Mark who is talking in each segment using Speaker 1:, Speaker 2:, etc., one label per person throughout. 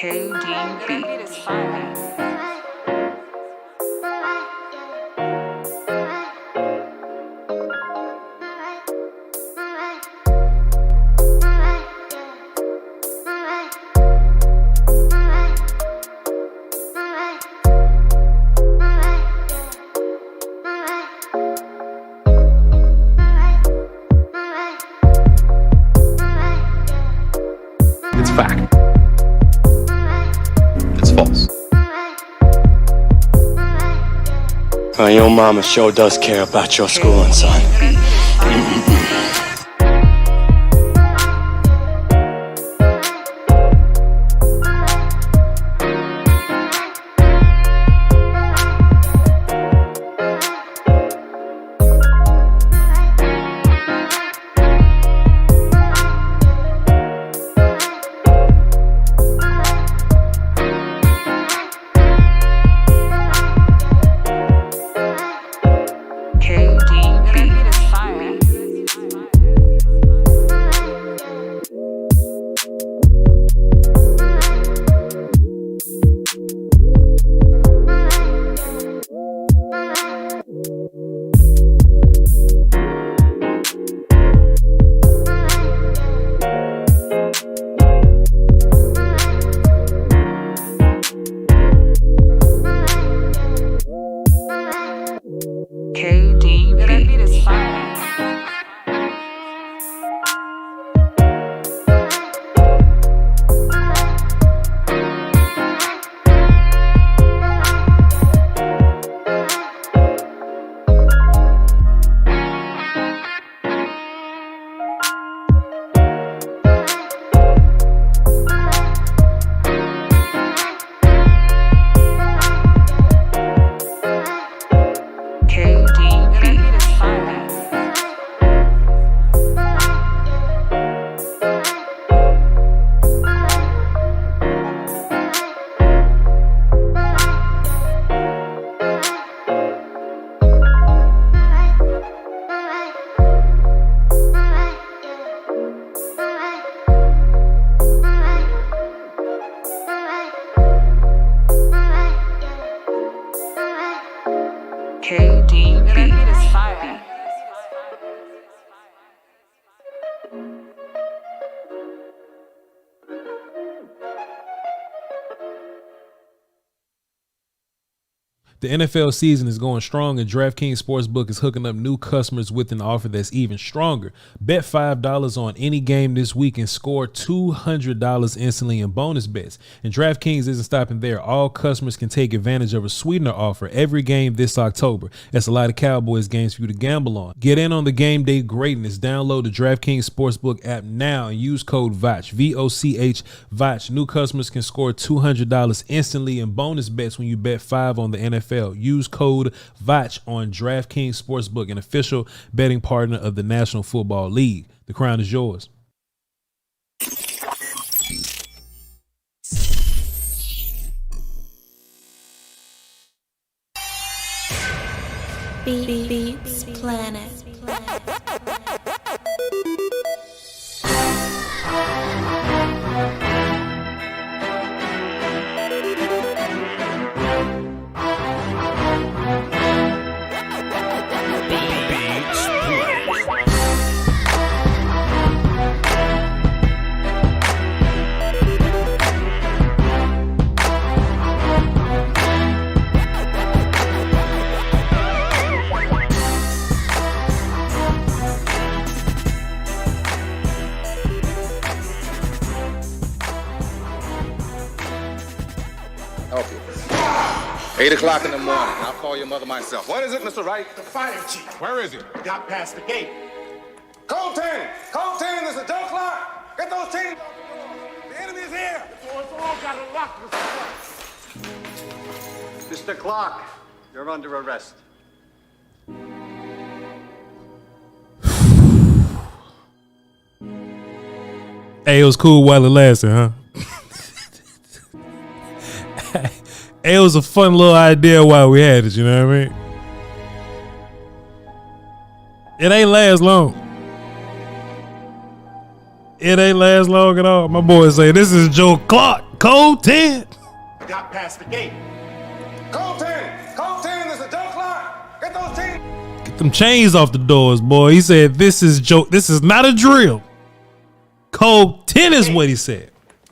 Speaker 1: It's fact. It's false. Your mama sure does care about your schooling, son.
Speaker 2: The NFL season is going strong, and DraftKings Sportsbook is hooking up new customers with an offer that's even stronger. Bet $5 on any game this week and score $200 instantly in bonus bets. And DraftKings isn't stopping there. All customers can take advantage of a sweetener offer every game this October. That's a lot of Cowboys games for you to gamble on. Get in on the game day greatness. Download the DraftKings Sportsbook app now and use code VOCH, V-O-C-H, VOCH. New customers can score $200 instantly in bonus bets when you bet $5 on the NFL. Use code VOCH on DraftKings Sportsbook, an official betting partner of the National Football League. The crown is yours.
Speaker 3: Beats Planet.
Speaker 4: Help you. 8 o'clock in the morning. I'll call your mother myself. What is it, Mr. Wright?
Speaker 5: The fire chief.
Speaker 4: Where is he?
Speaker 5: Got past the gate.
Speaker 4: Code 10! Code 10, there's a jump clock! Get those teams! The enemy is here!
Speaker 5: It's all got a lock,
Speaker 6: Mr. Clark, you're under arrest.
Speaker 2: Hey, it was cool while it lasted, huh? It was a fun little idea while we had it, you know what I mean? It ain't last long. It ain't last long at all. My boys say this is Joe Clark Code 10.
Speaker 5: I got past the gate.
Speaker 4: Code 10. Code 10 is a door clock. Get those teams.
Speaker 2: Get them chains off the doors, boy. He said, this is not a drill. Code 10 is what he said.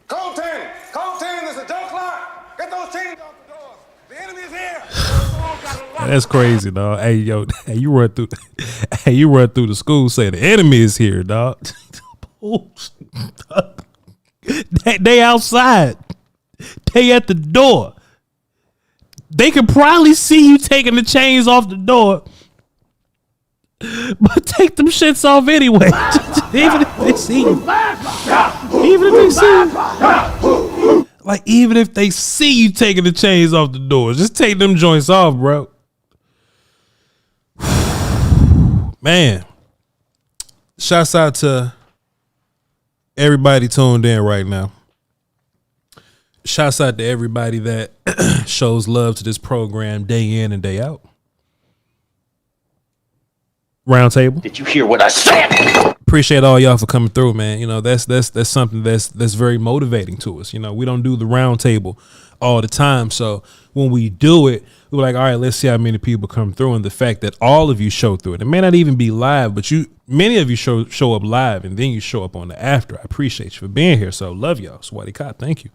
Speaker 4: Code 10. Code 10 is a door clock. Get those teams off the doors. The enemy is here.
Speaker 2: That's crazy, dog. Hey, yo, hey, you run through the school, say the enemy is here, dog. They outside. They at the door. They could probably see you taking the chains off the door, but take them shits off anyway. Even if they see you. Even if they see you. Like, even if they see you taking the chains off the door, just take them joints off, bro. Man. Shouts out to everybody tuned in right now. Shouts out to everybody that shows love to this program day in and day out. Round table.
Speaker 5: Did you hear what I said?
Speaker 2: Appreciate all y'all for coming through, man. You know, that's something that's very motivating to us. You know, we don't do the round table all the time. So when we do it, we're like, all right, let's see how many people come through. And the fact that all of you show through it. It may not even be live, but many of you show up live and then you show up on the after. I appreciate you for being here. So love y'all. Swatty Cop, thank you.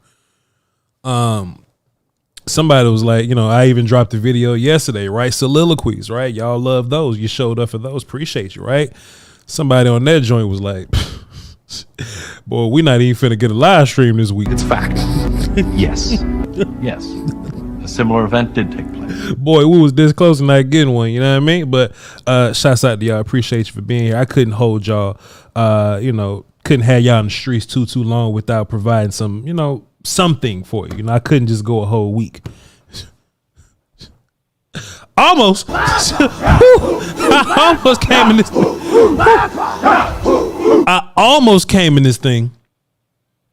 Speaker 2: Somebody was like, you know, I even dropped a video yesterday, right? Soliloquies, right? Y'all love those. You showed up for those. Appreciate you, right? Somebody on that joint was like, boy, we not even finna get a live stream this week.
Speaker 7: It's fact. Yes. Yes. A similar event did take place.
Speaker 2: Boy, we was this close to not getting one, you know what I mean? But shouts out to y'all. Appreciate you for being here. I couldn't hold y'all, you know, couldn't have y'all in the streets too long without providing some, you know, something for you. You know, I couldn't just go a whole week. Almost. I almost came in this. I almost came in this thing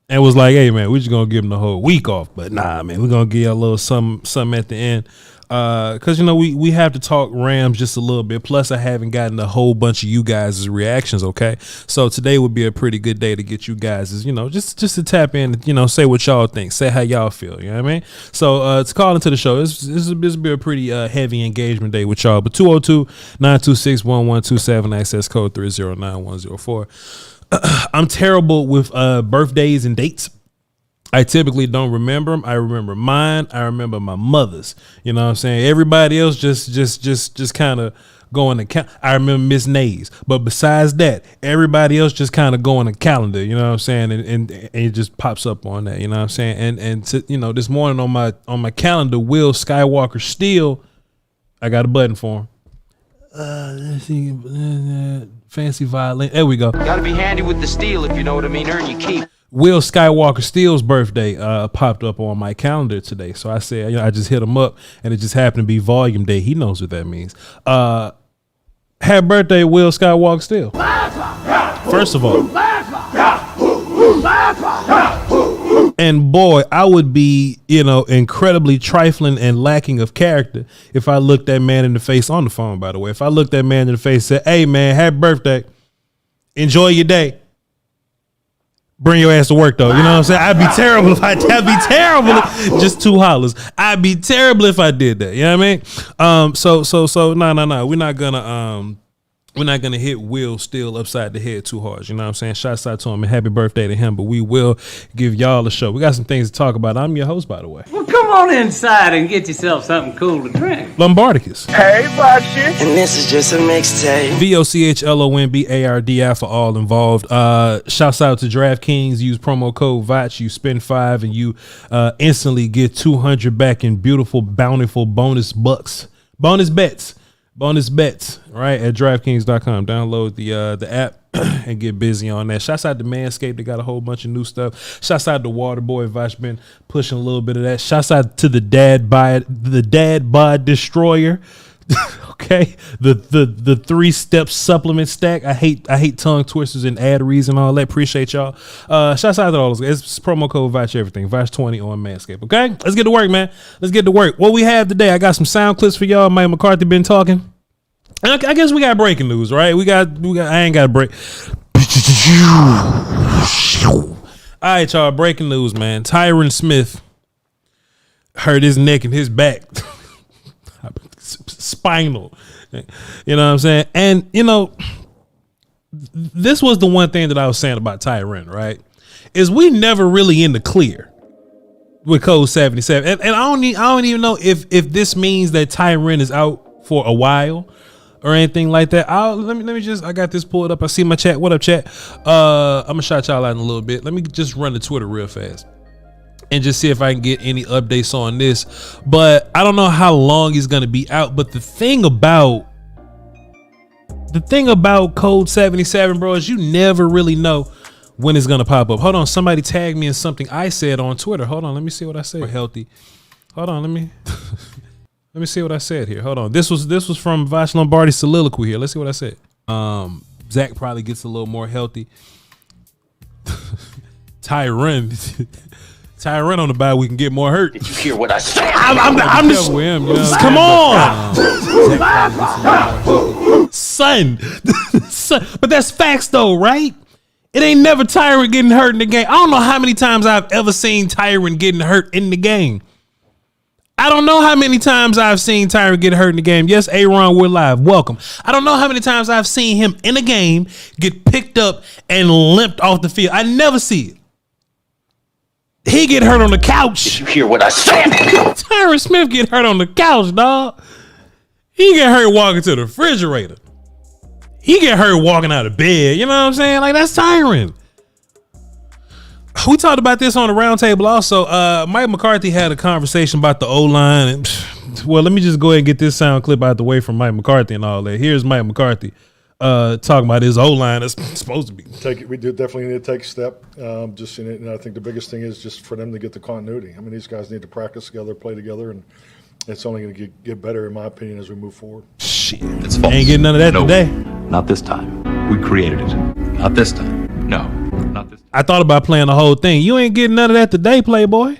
Speaker 2: and was like, hey, man, we're just going to give them the whole week off. But nah, man, we're going to give you a little something at the end. Because, you know, we have to talk Rams just a little bit. Plus, I haven't gotten a whole bunch of you guys' reactions, okay? So today would be a pretty good day to get you guys, you know, just to tap in, you know, say what y'all think. Say how y'all feel, you know what I mean? So to call into the show, this will be a pretty heavy engagement day with y'all. But 202-926-1127, access code 309-104. I'm terrible with birthdays and dates. I typically don't remember them. I remember mine. I remember my mother's. You know what I'm saying? Everybody else just kind of going to count. I remember Miss Nays. But besides that, everybody else just kind of going to calendar. You know what I'm saying? And it just pops up on that. You know what I'm saying? And to, you know, this morning on my calendar, Will Skywalker Steele, I got a button for him. Let's see, fancy violin. There we go.
Speaker 8: Gotta be handy with the steel, if you know what I mean. Earn your keep.
Speaker 2: Will Skywalker Steele's birthday popped up on my calendar today. So I said, you know, I just hit him up and it just happened to be volume day. He knows what that means. Happy birthday, Will Skywalker Steele. First of all. And boy, I would be, you know, incredibly trifling and lacking of character if I looked that man in the face on the phone, by the way. If I looked that man in the face and said, hey man, happy birthday. Enjoy your day. Bring your ass to work though. You know what I'm saying? I'd be terrible if I'd be terrible. Just two hollers. I'd be terrible if I did that. You know what I mean? So no. We're not gonna hit Will Steele upside the head too hard. You know what I'm saying? Shouts out to him and happy birthday to him. But we will give y'all a show. We got some things to talk about. I'm your host, by the way.
Speaker 9: Well, come on inside and get yourself something cool to drink.
Speaker 2: Lombardicus.
Speaker 10: Hey, Bucky.
Speaker 11: And this is just a mixtape.
Speaker 2: VOCHLONBARDI for all involved. Shouts out to DraftKings. Use promo code VOCH. You spend $5 and you instantly get $200 back in beautiful, bountiful bonus bets, right, at DraftKings.com. Download the app and get busy on that. Shouts out to Manscaped. They got a whole bunch of new stuff. Shouts out to Waterboy. Voch been pushing a little bit of that. Shouts out to the Dad Bod Destroyer. Okay, the 3-step supplement stack. I hate tongue twisters and ad reads and all that. Appreciate y'all. Shouts out to all those guys. It's promo code VOCH everything. VOCH20 on Manscaped. Okay, let's get to work, man. Let's get to work. What we have today, I got some sound clips for y'all. Mike McCarthy been talking. I guess we got breaking news, right? We got. I ain't got a break. All right, y'all. Breaking news, man. Tyron Smith hurt his neck and his back. Spinal. You know what I'm saying? And, you know, this was the one thing that I was saying about Tyron, right? Is we never really in the clear with Code 77. And I don't even know if this means that Tyron is out for a while or anything like that. Let me just, I got this pulled up. I see my chat. What up, chat? I'm gonna shout y'all out in a little bit. Let me just run the Twitter real fast and just see if I can get any updates on this. But I don't know how long he's gonna be out. But the thing about Code 77, bro, is you never really know when it's gonna pop up. Hold on, somebody tagged me in something I said on Twitter. Hold on, let me see what I said. Healthy. Hold on, let me see what I said here. Hold on. This was from Voch Lombardi's soliloquy here. Let's see what I said. Zach probably gets a little more healthy. Tyron on the bye, we can get more hurt.
Speaker 5: Did you hear what I said?
Speaker 2: I'm just with him, you know? Come on, son. But that's facts though, right? It ain't never Tyron getting hurt in the game. I don't know how many times I've ever seen Tyron getting hurt in the game. I don't know how many times I've seen Tyron get hurt in the game. Yes, Aaron, we're live. Welcome. I don't know how many times I've seen him in a game get picked up and limped off the field. I never see it. He get hurt on the couch.
Speaker 5: Did you hear what I said?
Speaker 2: Tyron Smith get hurt on the couch, dog. He get hurt walking to the refrigerator. He get hurt walking out of bed. You know what I'm saying? Like, that's Tyron. We talked about this on the roundtable also. Mike McCarthy had a conversation about the O-line. And, well, let me just go ahead and get this sound clip out the way from Mike McCarthy and all that. Here's Mike McCarthy talking about his O-line that's supposed to be.
Speaker 10: We do definitely need to take a step. Just in it, and I think the biggest thing is just for them to get the continuity. I mean, these guys need to practice together, play together, and it's only going to get better, in my opinion, as we move forward.
Speaker 2: Shit,
Speaker 7: It's false.
Speaker 2: ain't getting none of that today.
Speaker 7: Not this time. We created it. Not this time. No, not this time.
Speaker 2: I thought about playing the whole thing. You ain't getting none of that today, Playboy.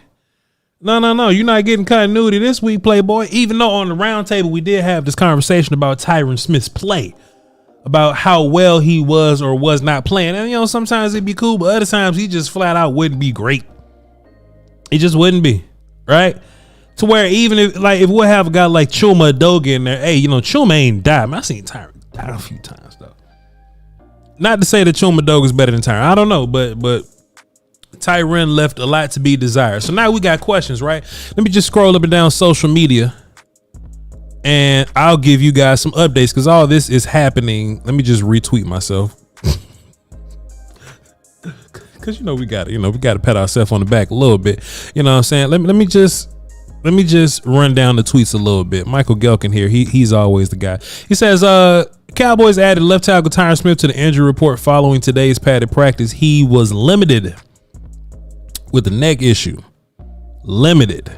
Speaker 2: No. You're not getting continuity this week, Playboy. Even though on the roundtable we did have this conversation about Tyron Smith's play, about how well he was or was not playing. And, you know, sometimes it'd be cool, but other times he just flat out wouldn't be great. He just wouldn't be, right? To where even if we'll have a guy like Chuma Adoga in there, hey, you know, Chuma ain't died. Man, I seen Tyron die a few times, though. Not to say that Chuma Adoga is better than Tyron. I don't know, but Tyron left a lot to be desired. So now we got questions, right? Let me just scroll up and down social media, and I'll give you guys some updates because all this is happening. Let me just retweet myself. Because, you know, we got to pat ourselves on the back a little bit. You know what I'm saying? Let me just run down the tweets a little bit. Michael Gelkin here. He's always the guy. He says, Cowboys added left tackle Tyron Smith to the injury report following today's padded practice. He was limited with a neck issue. Limited.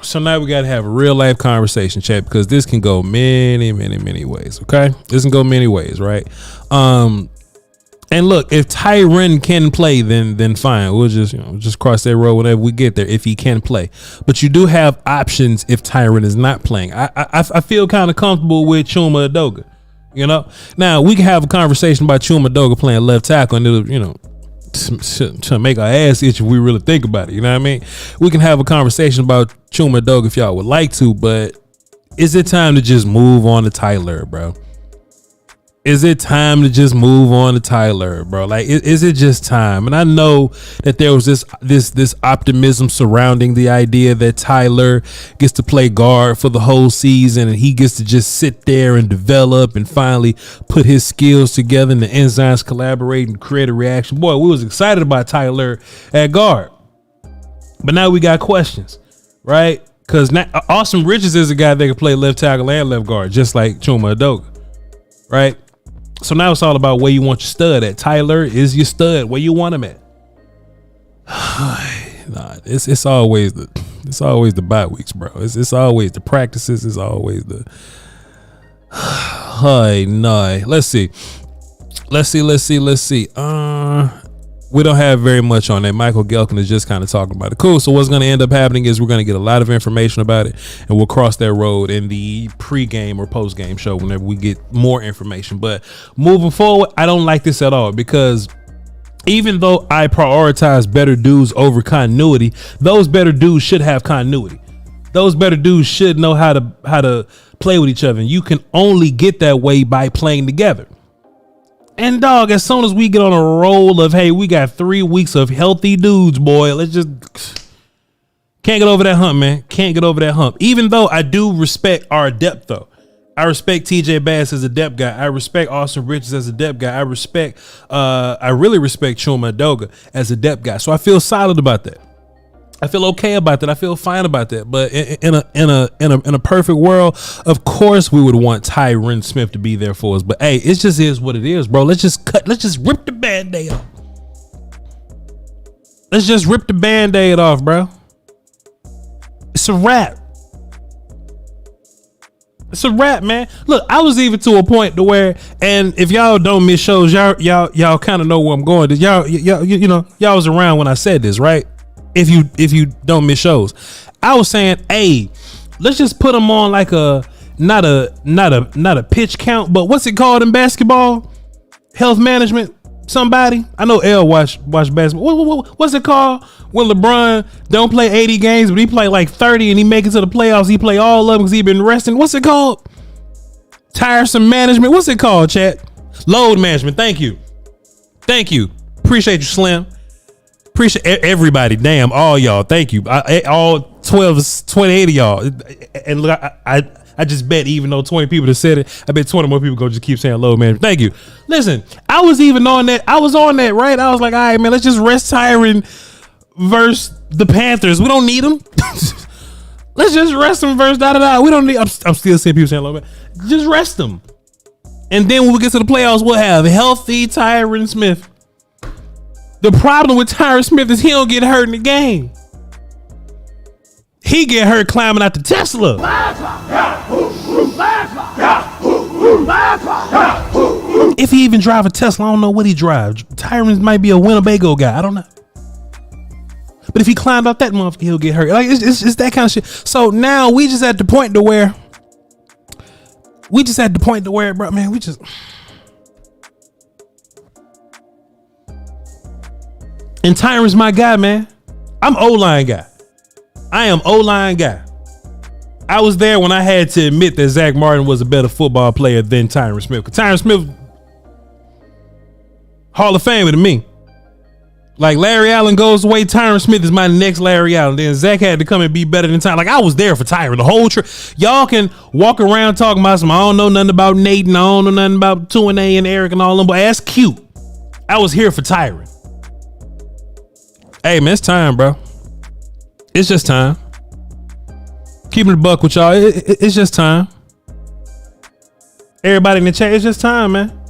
Speaker 2: So now we got to have a real life conversation, chat, because this can go many, many, many ways. Okay. This can go many ways. Right. And look, if Tyron can play, then fine. We'll just cross that road whenever we get there if he can play. But you do have options if Tyron is not playing. I feel kind of comfortable with Chuma Adoga. You know, now we can have a conversation about Chuma Adoga playing left tackle, and it'll, you know, to make our ass itch if we really think about it. You know what I mean? We can have a conversation about Chuma Adoga if y'all would like to, but is it time to just move on to Tyler, bro? Is it time to just move on to Tyler, bro? Like, is it just time? And I know that there was this optimism surrounding the idea that Tyler gets to play guard for the whole season and he gets to just sit there and develop and finally put his skills together and the enzymes collaborate and create a reaction. Boy, we was excited about Tyler at guard. But now we got questions, right? Because Austin Richards is a guy that can play left tackle and left guard, just like Chuma Adoga, right? So now it's all about where you want your stud at. Tyler is your stud. Where you want him at? Nah, it's always the bye weeks, bro. It's always the practices. It's always the. No. Let's see. We don't have very much on that. Michael Gelkin is just kind of talking about it. Cool. So what's going to end up happening is we're going to get a lot of information about it, and we'll cross that road in the pregame or postgame show whenever we get more information. But moving forward, I don't like this at all because Even though I prioritize better dudes over continuity, those better dudes should have continuity. Those better dudes should know how to play with each other. And you can only get that way by playing together. And dog, as soon as we get on a roll of, hey, we got 3 weeks of healthy dudes, boy, let's just can't get over that hump, man. Can't get over that hump. Even though I do respect our depth, though. I respect TJ Bass as a depth guy. I respect Austin Richards as a depth guy. I really respect Chuma Edoga as a depth guy. So I feel solid about that. I feel okay about that. I feel fine about that. But in a perfect world, of course we would want Tyron Smith to be there for us. But hey, it just is what it is, bro. Let's just rip the Band-Aid off. Let's just rip the Band-Aid off, bro. It's a wrap. It's a wrap, man. Look, I was even to a point to where, and if y'all don't miss shows, y'all kind of know where I'm going. Y'all was around when I said this, right? If you don't miss shows, I was saying, hey, let's just put them on like not a pitch count, but what's it called in basketball? Health management. Somebody, I know L watch basketball. What's it called when LeBron don't play 80 games, but he play like 30 and he make it to the playoffs? He play all of them because he been resting. What's it called? Tiresome management. What's it called, chat? Load management. Thank you. Appreciate you, Slim. Appreciate everybody. Damn, all y'all. Thank you. All 28 of y'all. And look, I just bet, even though 20 people have said it, I bet 20 more people go just keep saying load management. Thank you. Listen, I was on that, right? I was like, all right, man, let's just rest Tyron versus the Panthers. We don't need them. Let's just rest them versus da-da-da. We don't need, I'm still seeing people saying load management. Just rest them. And then when we get to the playoffs, we'll have healthy Tyron Smith. The problem with Tyron Smith is he don't get hurt in the game. He get hurt climbing out the Tesla. If he even drive a Tesla, I don't know what he drives. Tyron might be a Winnebago guy. I don't know. But if he climbed up that motherfucker, he'll get hurt. Like it's that kind of shit. So now we just at the point to where, bro, man, we just. And Tyron's my guy, man. I'm O-line guy. I am O-line guy. I was there when I had to admit that Zach Martin was a better football player than Tyron Smith. Because Tyron Smith, Hall of Famer to me. Like Larry Allen goes away, Tyron Smith is my next Larry Allen. Then Zach had to come and be better than Tyron. Like I was there for Tyron the whole trip. Y'all can walk around talking about some, I don't know nothing about Nate and I don't know nothing about 2&A and Eric and all them, but that's cute. I was here for Tyron. Hey man, it's time, bro. It's just time. Keeping the buck with y'all. It's just time. Everybody in the chat, it's just time, man.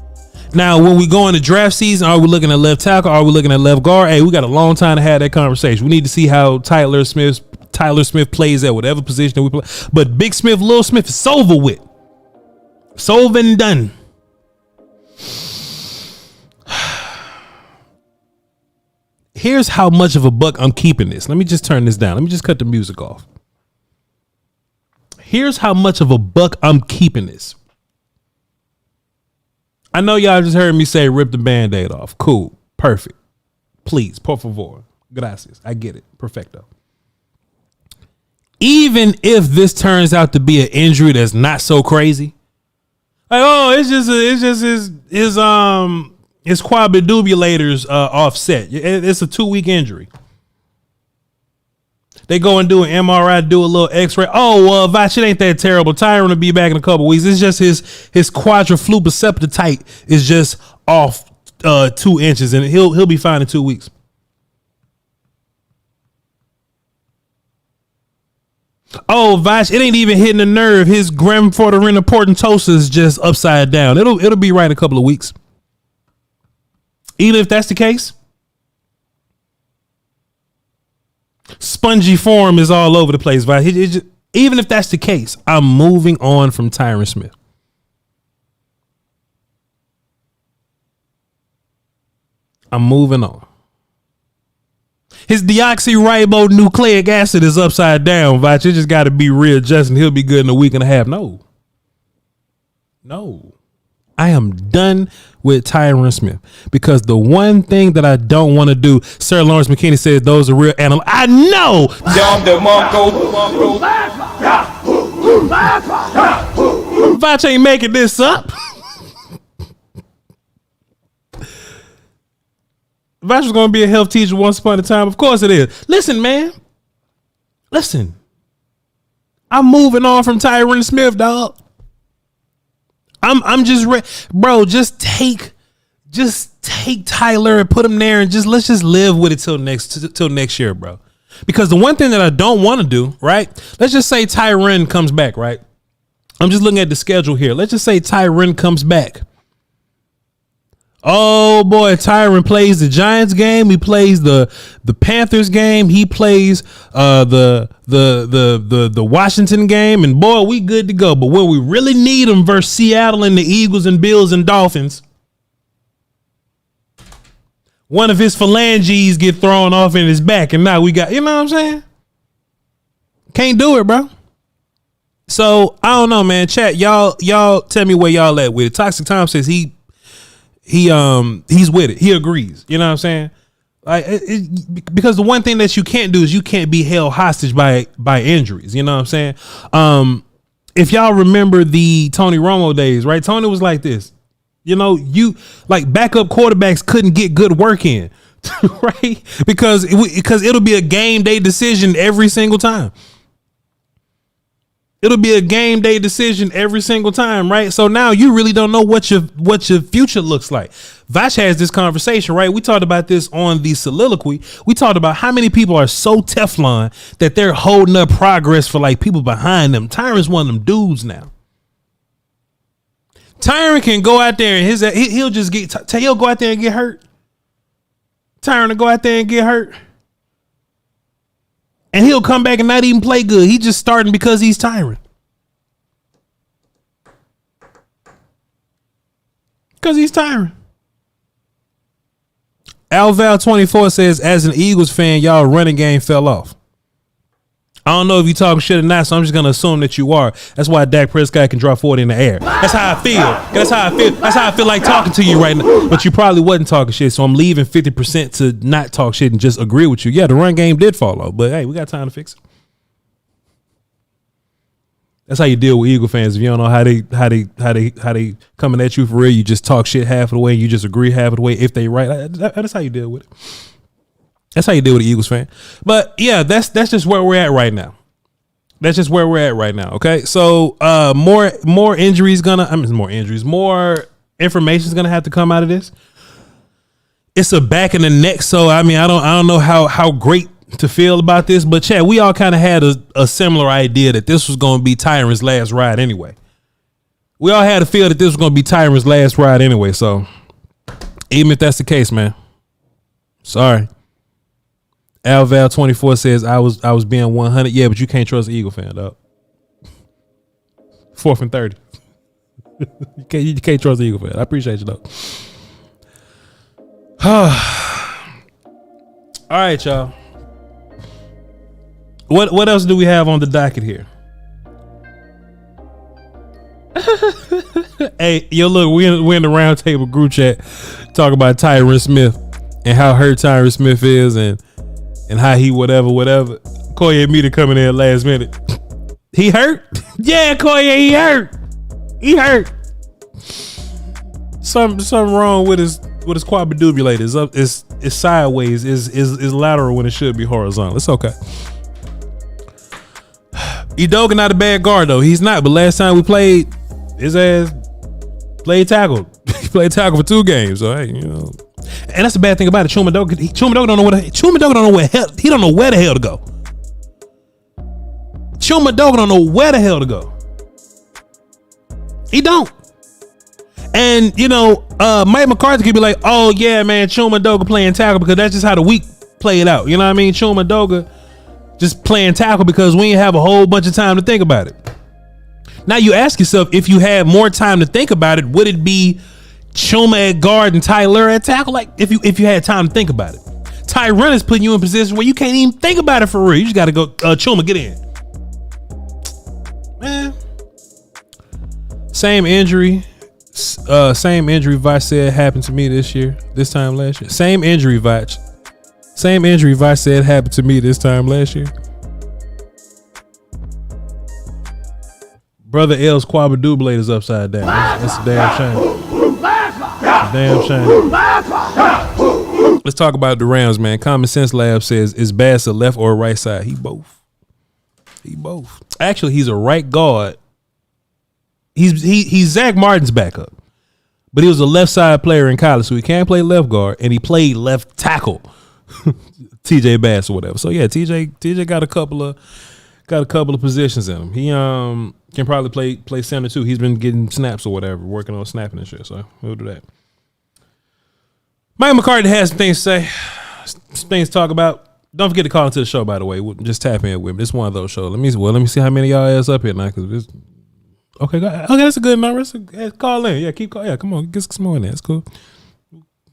Speaker 2: Now, when we go into draft season, are we looking at left tackle? Are we looking at left guard? Hey, we got a long time to have that conversation. We need to see how Tyler Smith plays at whatever position that we play. But Big Smith, Little Smith is over with. It's over and done. Here's how much of a buck I'm keeping this. Let me just turn this down. Let me just cut the music off. Here's how much of a buck I'm keeping this. I know y'all just heard me say rip the Band-Aid off. Cool. Perfect. Please. Por favor. Gracias. I get it. Perfecto. Even if this turns out to be an injury that's not so crazy. Like, oh, it's just his quadridubulators offset. It's a 2-week injury. They go and do an MRI, do a little X-ray. Oh, well, Voch, it ain't that terrible. Tyron will be back in a couple weeks. It's just his quadrifluoceptite is just off 2 inches, and he'll be fine in 2 weeks. Oh, Voch, it ain't even hitting the nerve. His Gram-Fortarina portentosa is just upside down. It'll be right in a couple of weeks. Even if that's the case, spongy form is all over the place. Even if that's the case, I'm moving on from Tyron Smith. I'm moving on. His deoxyribonucleic acid is upside down, Voch. It just got to be readjusted. He'll be good in a week and a half. No. I am done with Tyron Smith because the one thing that I don't want to do, Sir Lawrence McKinney said those are real animals. I know. Voch ain't making this up. Voch was going to be a health teacher once upon a time. Of course it is. Listen, man. Listen. I'm moving on from Tyron Smith, dog. I'm just bro. Just take Tyler and put him there, and let's just live with it till next year, bro. Because the one thing that I don't want to do, right? Let's just say Tyron comes back, right? I'm just looking at the schedule here. Let's just say Tyron comes back. Oh boy, Tyron plays the Giants game. He plays the Panthers game. He plays the Washington game, and boy, we good to go. But where we really need him versus Seattle and the Eagles and Bills and Dolphins, one of his phalanges get thrown off in his back, and now we got, you know what I'm saying? Can't do it, bro. So I don't know, man. Chat, y'all tell me where y'all at with it. Toxic Tom says he's with it. He agrees. You know what I'm saying? Like, because the one thing that you can't do is you can't be held hostage by injuries. You know what I'm saying? If y'all remember the Tony Romo days, right? Tony was like this. You know, you like backup quarterbacks couldn't get good work in, right? Because it'll be a game day decision every single time. It'll be a game day decision every single time, right? So now you really don't know what your future looks like. Voch has this conversation, right? We talked about this on the soliloquy. We talked about how many people are so Teflon that they're holding up progress for like people behind them. Tyron's one of them dudes now. Tyron can go out there and he'll go out there and get hurt. Tyron will go out there and get hurt. And he'll come back and not even play good. He just starting because he's Tyron. Because he's Tyron. Alval24 says, as an Eagles fan, y'all running game fell off. I don't know if you talking shit or not, so I'm just going to assume that you are. That's why Dak Prescott can drop 40 in the air. That's how I feel. That's how I feel like talking to you right now. But you probably wasn't talking shit, so I'm leaving 50% to not talk shit and just agree with you. Yeah, the run game did fall off, but hey, we got time to fix it. That's how you deal with Eagle fans. If you don't know how they coming at you for real, you just talk shit half of the way, you just agree half of the way if they right. That's how you deal with it. That's how you deal with the Eagles fan. But yeah, that's just where we're at right now. That's just where we're at right now. Okay. So more information is gonna have to come out of this. It's a back in the neck. So I mean, I don't know how great to feel about this, but Chad, we all kind of had a similar idea that this was gonna be Tyron's last ride anyway. We all had a feel that this was gonna be Tyron's last ride anyway. So even if that's the case, man, sorry. Alval24 says I was being 100. Yeah, but you can't trust an Eagle fan, dog. 4th and 30. you can't trust an Eagle fan. I appreciate you, though. All right, y'all. What else do we have on the docket here? Hey, yo, look, we're in the round table group chat talking about Tyron Smith and how hurt Tyron Smith is and how he whatever. Koye had me to come in there last minute. He hurt? Yeah, Koye, he hurt. He hurt. Something wrong with his quadridubulators. It's sideways. Is lateral when it should be horizontal. It's okay. Edoga not a bad guard though. He's not. But last time we played, his ass played tackle. He played tackle for 2 games. So hey, you know. And that's the bad thing about it. Chuma Doga don't know where he don't know where the hell to go. Chuma Doga don't know where the hell to go. He don't. And you know, Mike McCarthy could be like, "Oh yeah, man, Chuma Doga playing tackle because that's just how the week played out." You know what I mean? Chuma Doga just playing tackle because we ain't have a whole bunch of time to think about it. Now you ask yourself, if you had more time to think about it, would it be Chuma at guard and Tyler at tackle? Like if you had time to think about it. Tyron is putting you in a position where you can't even think about it for real. You just got to go, Chuma, get in. Man. Same injury. Same injury Voch said happened to me this time last year. Same injury Voch said happened to me this time last year. Brother L's quadruplate is upside down. That's a damn shame. Damn shame. Let's talk about the Rams, man. Common Sense Lab says, is Bass a left or a right side? He both. Actually, he's a right guard. He's Zach Martin's backup. But he was a left side player in college, so he can't play left guard, and he played left tackle. TJ Bass or whatever. So yeah, TJ got a couple of positions in him. He can probably play center too. He's been getting snaps or whatever, working on snapping and shit. So we'll do that. Mike McCarthy has some things to say, some things to talk about. Don't forget to call into the show, by the way. Just tap in with me. It's one of those shows. Let me see how many of y'all is up here now. Cause okay, that's a good number. Call in. Yeah, keep calling. Yeah, come on, get some more in there. It's cool.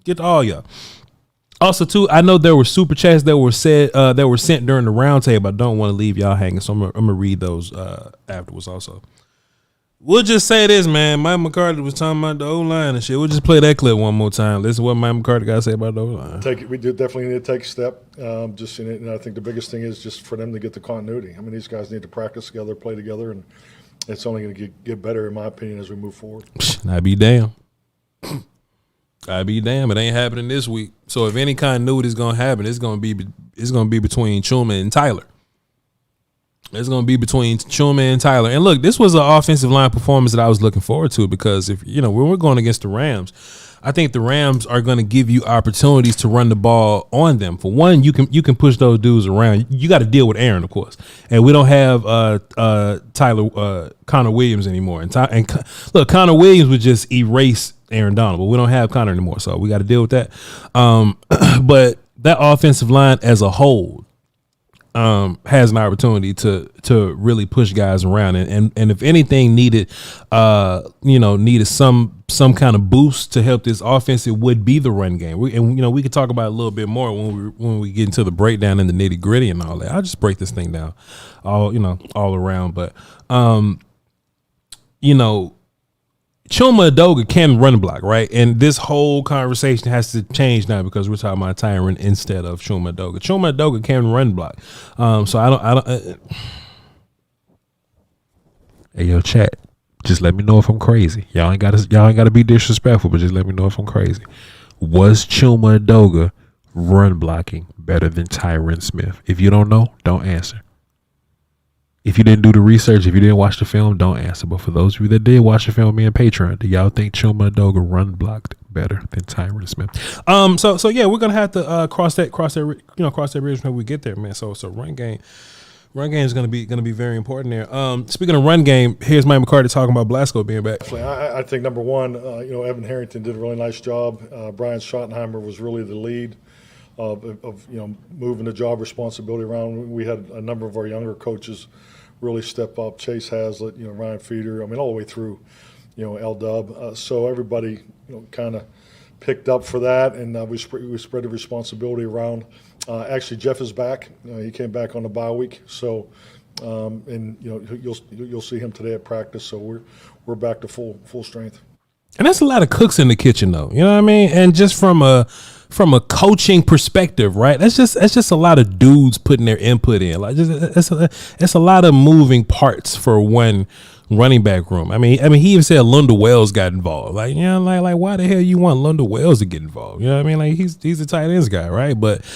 Speaker 2: Get to all y'all. Also, too, I know there were super chats that were sent during the roundtable. I don't want to leave y'all hanging, so I'm gonna read those afterwards. Also, we'll just say this, man. Mike McCarthy was talking about the O-line and shit. We'll just play that clip one more time. Listen to what Mike McCarthy got to say about the O-line.
Speaker 10: We do definitely need to take a step. Just in it, and I think the biggest thing is just for them to get the continuity. I mean, these guys need to practice together, play together, and it's only going to get better, in my opinion, as we move forward.
Speaker 2: I'd be damn. It ain't happening this week. So if any continuity is gonna happen, it's gonna be between Chuma and Tyler. It's gonna be between Chuma and Tyler. And look, this was an offensive line performance that I was looking forward to, because if when we're going against the Rams, I think the Rams are going to give you opportunities to run the ball on them. For one, you can push those dudes around. You got to deal with Aaron, of course, and we don't have Connor Williams anymore. And look, Connor Williams would just erase Aaron Donald, but we don't have Connor anymore, so we got to deal with that. But that offensive line as a whole has an opportunity to really push guys around, and if anything needed some kind of boost to help this offense, it would be the run game. We could talk about it a little bit more when we get into the breakdown and the nitty gritty and all that. I'll just break this thing down all around, but Chuma Edoga can run block, right? And this whole conversation has to change now because we're talking about Tyron instead of Chuma Edoga. Chuma Edoga can run block. So I don't. Hey, yo, chat. Just let me know if I'm crazy. Y'all ain't gotta be disrespectful, but just let me know if I'm crazy. Was Chuma Edoga run blocking better than Tyron Smith? If you don't know, don't answer. If you didn't do the research, if you didn't watch the film, don't answer. But for those of you that did watch the film, me and Patreon, do y'all think Chuma Edoga run blocked better than Tyron Smith? So yeah, we're gonna have to cross that bridge when we get there, man. So run game is gonna be very important there. Speaking of run game, here's Mike McCarthy talking about Blasco being back.
Speaker 10: I think number one, Evan Harrington did a really nice job. Brian Schottenheimer was really the lead of moving the job responsibility around. We had a number of our younger coaches really step up. Chase Hazlitt, Ryan Feeder, all the way through, L-Dub. So everybody, kind of picked up for that, and we spread the responsibility around. Actually, Jeff is back. He came back on the bye week, so you'll see him today at practice. So we're back to full strength.
Speaker 2: And that's a lot of cooks in the kitchen, though. You know what I mean? And just from a coaching perspective, right? That's just a lot of dudes putting their input in. Like, it's a lot of moving parts for one running back room. I mean, he even said Lunda Wells got involved. Like, like why the hell you want Lunda Wells to get involved? You know what I mean? Like, he's a tight ends guy, right? But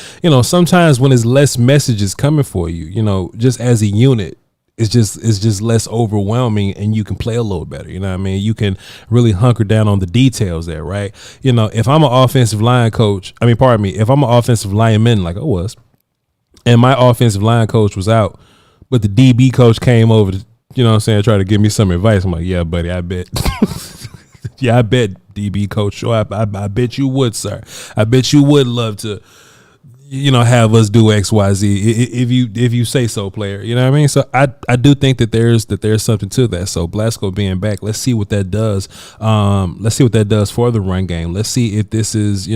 Speaker 2: sometimes when there's less messages coming for you, just as a unit, it's just less overwhelming, and you can play a little better. You know what I mean? You can really hunker down on the details there, right? If I'm an offensive line coach, if I'm an offensive lineman like I was, and my offensive line coach was out, but the DB coach came over to, try to give me some advice. I'm like, yeah, buddy, I bet. Yeah, I bet, DB coach. Sure, I bet you would, sir. I bet you would love to, have us do X, Y, Z if you say so, player. You know what I mean? So I do think that there's something to that. So Blasco being back, let's see what that does. Let's see what that does for the run game. Let's see if this is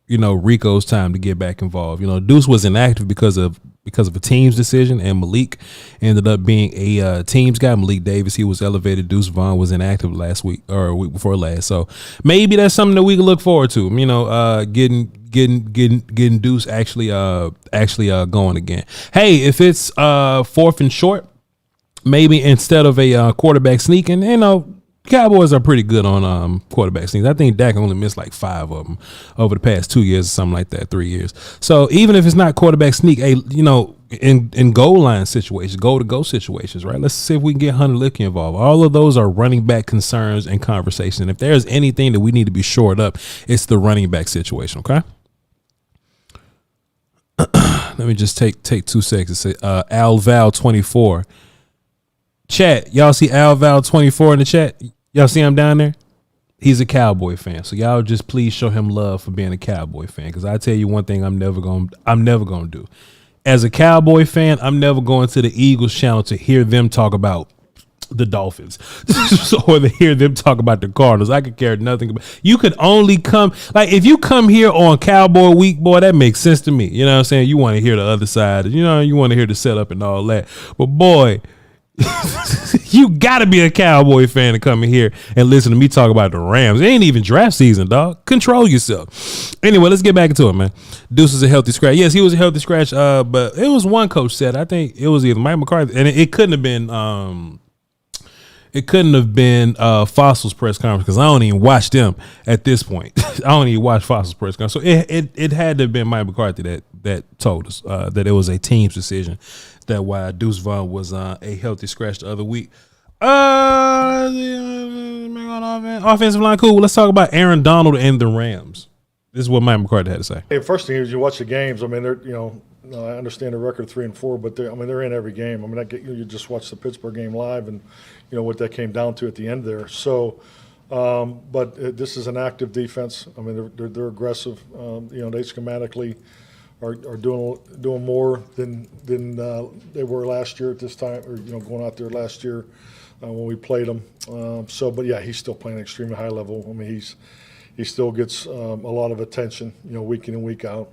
Speaker 2: Rico's time to get back involved. Deuce was inactive because of a team's decision, and Malik ended up being a team's guy. Malik Davis, he was elevated. Deuce Vaughn was inactive last week or a week before last. So maybe that's something that we can look forward to. Getting Deuce actually going again. Hey, if it's 4th and short, maybe instead of a quarterback sneaking, Cowboys are pretty good on quarterback sneaks. I think Dak only missed like 5 of them over the past 2 years or something like that, 3 years. So even if it's not quarterback sneak, in goal line situations, goal-to-go situations, right? Let's see if we can get Hunter Lipke involved. All of those are running back concerns and conversation. If there's anything that we need to be shored up, it's the running back situation, okay? Let me just take 2 seconds to say AlVal24. Chat, y'all see AlVal24 in the chat? Y'all see him down there? He's a Cowboy fan, so y'all just please show him love for being a Cowboy fan. Because I tell you one thing, I'm never gonna do. As a Cowboy fan, I'm never going to the Eagles channel to hear them talk about the Dolphins or to hear them talk about the Cardinals. I could care nothing about. You could only come if you come here on Cowboy Week, boy, that makes sense to me. You know what I'm saying? You want to hear the other side. You want to hear the setup and all that. But boy. You gotta be a Cowboy fan to come in here and listen to me talk about the Rams. It ain't even draft season, dog. Control yourself. Anyway, let's get back into it, man. Deuce is a healthy scratch. Yes, he was a healthy scratch. But it was one coach said. I think it was either Mike McCarthy, and it couldn't have been. It couldn't have been Fossil's press conference because I don't even watch them at this point. I don't even watch Fossil's press conference. So it had to have been Mike McCarthy that told us that it was a team's decision. That why Deuce Vaughn was a healthy scratch the other week. Offensive line, cool. Well, let's talk about Aaron Donald and the Rams. This is what Mike McCarthy had to say.
Speaker 10: Hey, first thing is you watch the games. I mean, they're I understand the record 3-4, but they're in every game. I mean, you just watch the Pittsburgh game live, and what that came down to at the end there. So, but this is an active defense. I mean, they're aggressive. They schematically are doing more than they were last year at this time, or going out there last year when we played them. But yeah, he's still playing extremely high level. I mean, he still gets a lot of attention, week in and week out.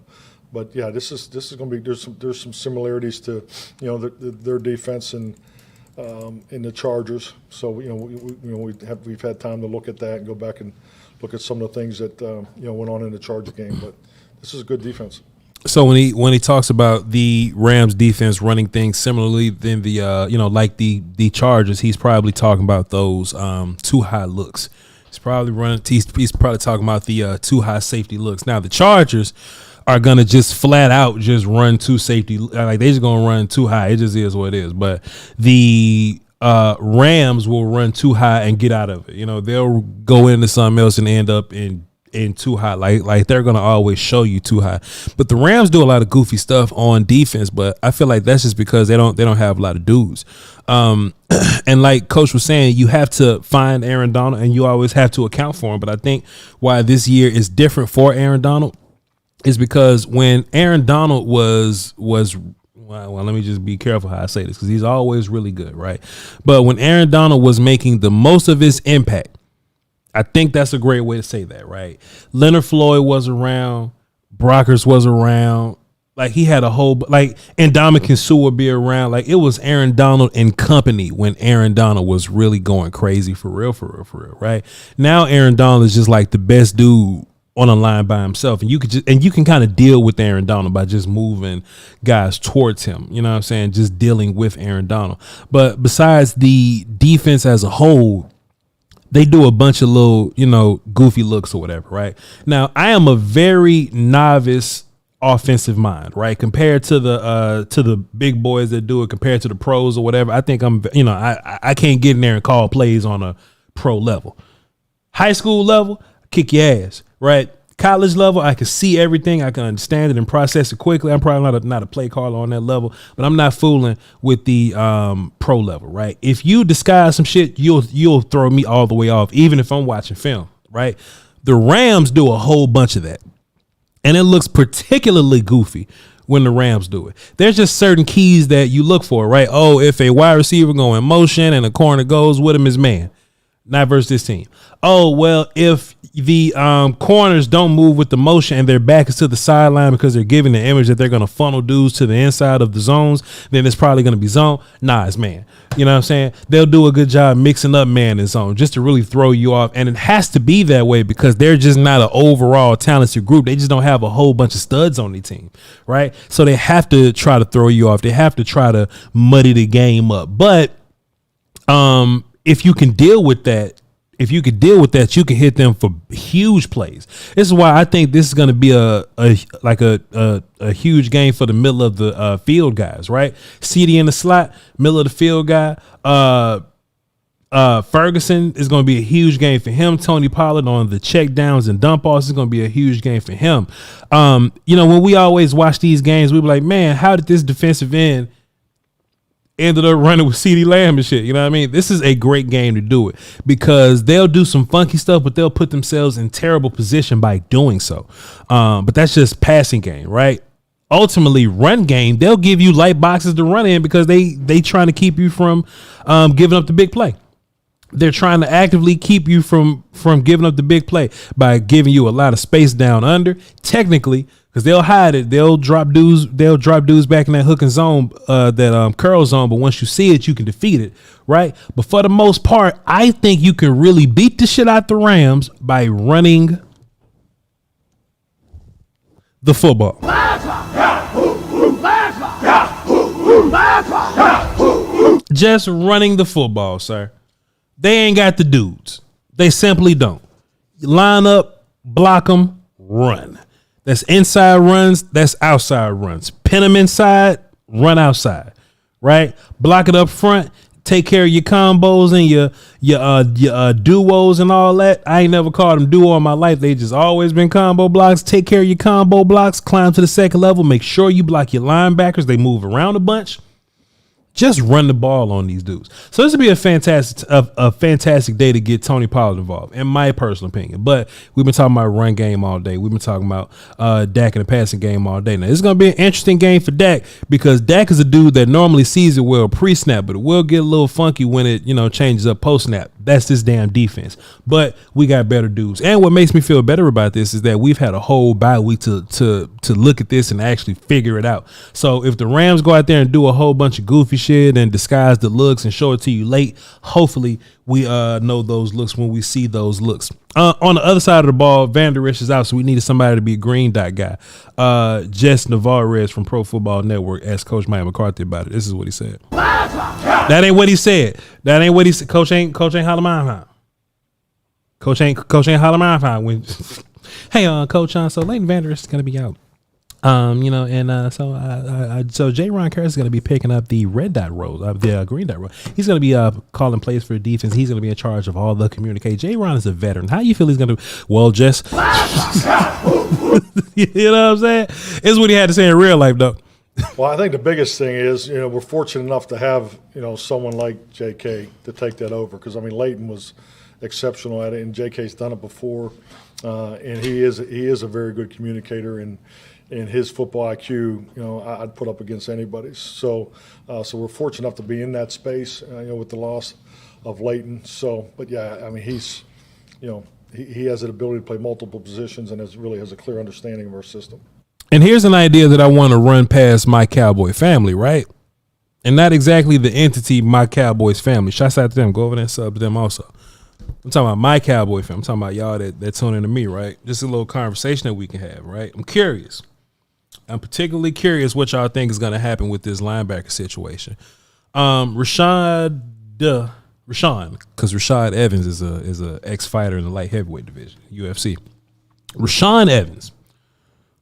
Speaker 10: But yeah, this is going to be there's some similarities to their defense and in the Chargers. So we've had time to look at that and go back and look at some of the things that went on in the Charger game. But this is a good defense.
Speaker 2: So when he talks about the Rams defense running things similarly than the like the Chargers, he's probably talking about those too high looks. He's probably talking about the too high safety looks. Now the Chargers are gonna just flat out just run too safety, like they just gonna run too high. It just is what it is. But the Rams will run too high and get out of it. They'll go into something else and end up in too high, like they're gonna always show you too high. But the Rams do a lot of goofy stuff on defense, but I feel like that's just because they don't have a lot of dudes. And like Coach was saying, you have to find Aaron Donald, and you always have to account for him. But I think why this year is different for Aaron Donald is because when Aaron Donald was well, let me just be careful how I say this because he's always really good, right? But when Aaron Donald was making the most of his impact, I think that's a great way to say that, right? Leonard Floyd was around, Brockers was around, like he had a whole, like, and Ndamukong Suh would be around. Like it was Aaron Donald and company when Aaron Donald was really going crazy for real, right? Now Aaron Donald is just like the best dude on a line by himself, and you can kind of deal with Aaron Donald by just moving guys towards him. You know what I'm saying? Just dealing with Aaron Donald. But besides the defense as a whole, they do a bunch of little, goofy looks or whatever, right? Now, I am a very novice offensive mind, right? Compared to the big boys that do it, compared to the pros or whatever. I think I can't get in there and call plays on a pro level. High school level, kick your ass, right? College level, I can see everything. I can understand it and process it quickly. I'm probably not a play caller on that level, but I'm not fooling with the pro level, right? If you disguise some shit, you'll throw me all the way off, even if I'm watching film, right? The Rams do a whole bunch of that, and it looks particularly goofy when the Rams do it. There's just certain keys that you look for, right? Oh, if a wide receiver go in motion and a corner goes with him, is man. Not versus this team. Oh, well, if the corners don't move with the motion and their back is to the sideline because they're giving the image that they're going to funnel dudes to the inside of the zones, then it's probably going to be zone. Nah, it's man. You know what I'm saying? They'll do a good job mixing up man and zone just to really throw you off. And it has to be that way because they're just not an overall talented group. They just don't have a whole bunch of studs on their team, right? So they have to try to throw you off. They have to try to muddy the game up. But if you can deal with that, you can hit them for huge plays. This is why I think this is going to be a huge game for the middle of the field guys, right? CeeDee in the slot, middle of the field guy. Ferguson is going to be a huge game for him. Tony Pollard on the check downs and dump offs is going to be a huge game for him. When we always watch these games, we be like, man, how did this defensive end ended up running with CeeDee Lamb and shit? You know what I mean? This is a great game to do it because they'll do some funky stuff, but they'll put themselves in terrible position by doing so. But that's just passing game, right? Ultimately, run game, they'll give you light boxes to run in because they trying to keep you from giving up the big play. They're trying to actively keep you from giving up the big play by giving you a lot of space down under. Technically, because they'll hide it, they'll drop dudes back in that hook and zone, that curl zone. But once you see it, you can defeat it, right? But for the most part, I think you can really beat the shit out the Rams by running the football. Just running the football, sir. They ain't got the dudes. They simply don't. Line up, block them, run. That's inside runs. That's outside runs. Pin them inside, run outside, right? Block it up front. Take care of your combos and your duos and all that. I ain't never called them duo in my life. They just always been combo blocks. Take care of your combo blocks. Climb to the second level. Make sure you block your linebackers. They move around a bunch. Just run the ball on these dudes. So this would be a fantastic day to get Tony Pollard involved, in my personal opinion. But we've been talking about run game all day. We've been talking about Dak and the passing game all day. Now, this is going to be an interesting game for Dak because Dak is a dude that normally sees it well pre-snap, but it will get a little funky when it, changes up post-snap. That's this damn defense. But we got better dudes. And what makes me feel better about this is that we've had a whole bye week to look at this and actually figure it out. So if the Rams go out there and do a whole bunch of goofy shit and disguise the looks and show it to you late, hopefully we know those looks when we see those looks. On the other side of the ball, Van Der Esch is out, so we needed somebody to be a green dot guy. Jess Navarez from Pro Football Network asked Coach Mike McCarthy about it. This is what he said. That ain't what he said. Coach ain't holler my time. Coach ain't holler my time when. Hey, Coach, so Leighton Van Der Esch is gonna be out. So J. Ron Curtis is going to be picking up the red dot role, the green dot role. He's going to be calling plays for the defense. He's going to be in charge of all the communication. J. Ron is a veteran. How you feel he's going to? Well, just you know what I'm saying? It's what he had to say in real life, though.
Speaker 10: Well, I think the biggest thing is, we're fortunate enough to have, someone like J.K. to take that over because, Leighton was exceptional at it, and J.K.'s done it before, and he is a very good communicator, and his football IQ, I'd put up against anybody's. So we're fortunate enough to be in that space, with the loss of Leighton. So, but yeah, he's, he has an ability to play multiple positions and really has a clear understanding of our system.
Speaker 2: And here's an idea that I want to run past my Cowboy family, right? And not exactly the entity, my Cowboys family. Shouts out to them. Go over there and sub to them also. I'm talking about my Cowboy family. I'm talking about y'all that tune into me, right? Just a little conversation that we can have, right? I'm curious. I'm particularly curious what y'all think is going to happen with this linebacker situation. Rashawn, because Rashad Evans is a ex-fighter in the light heavyweight division, UFC. Rashaan Evans,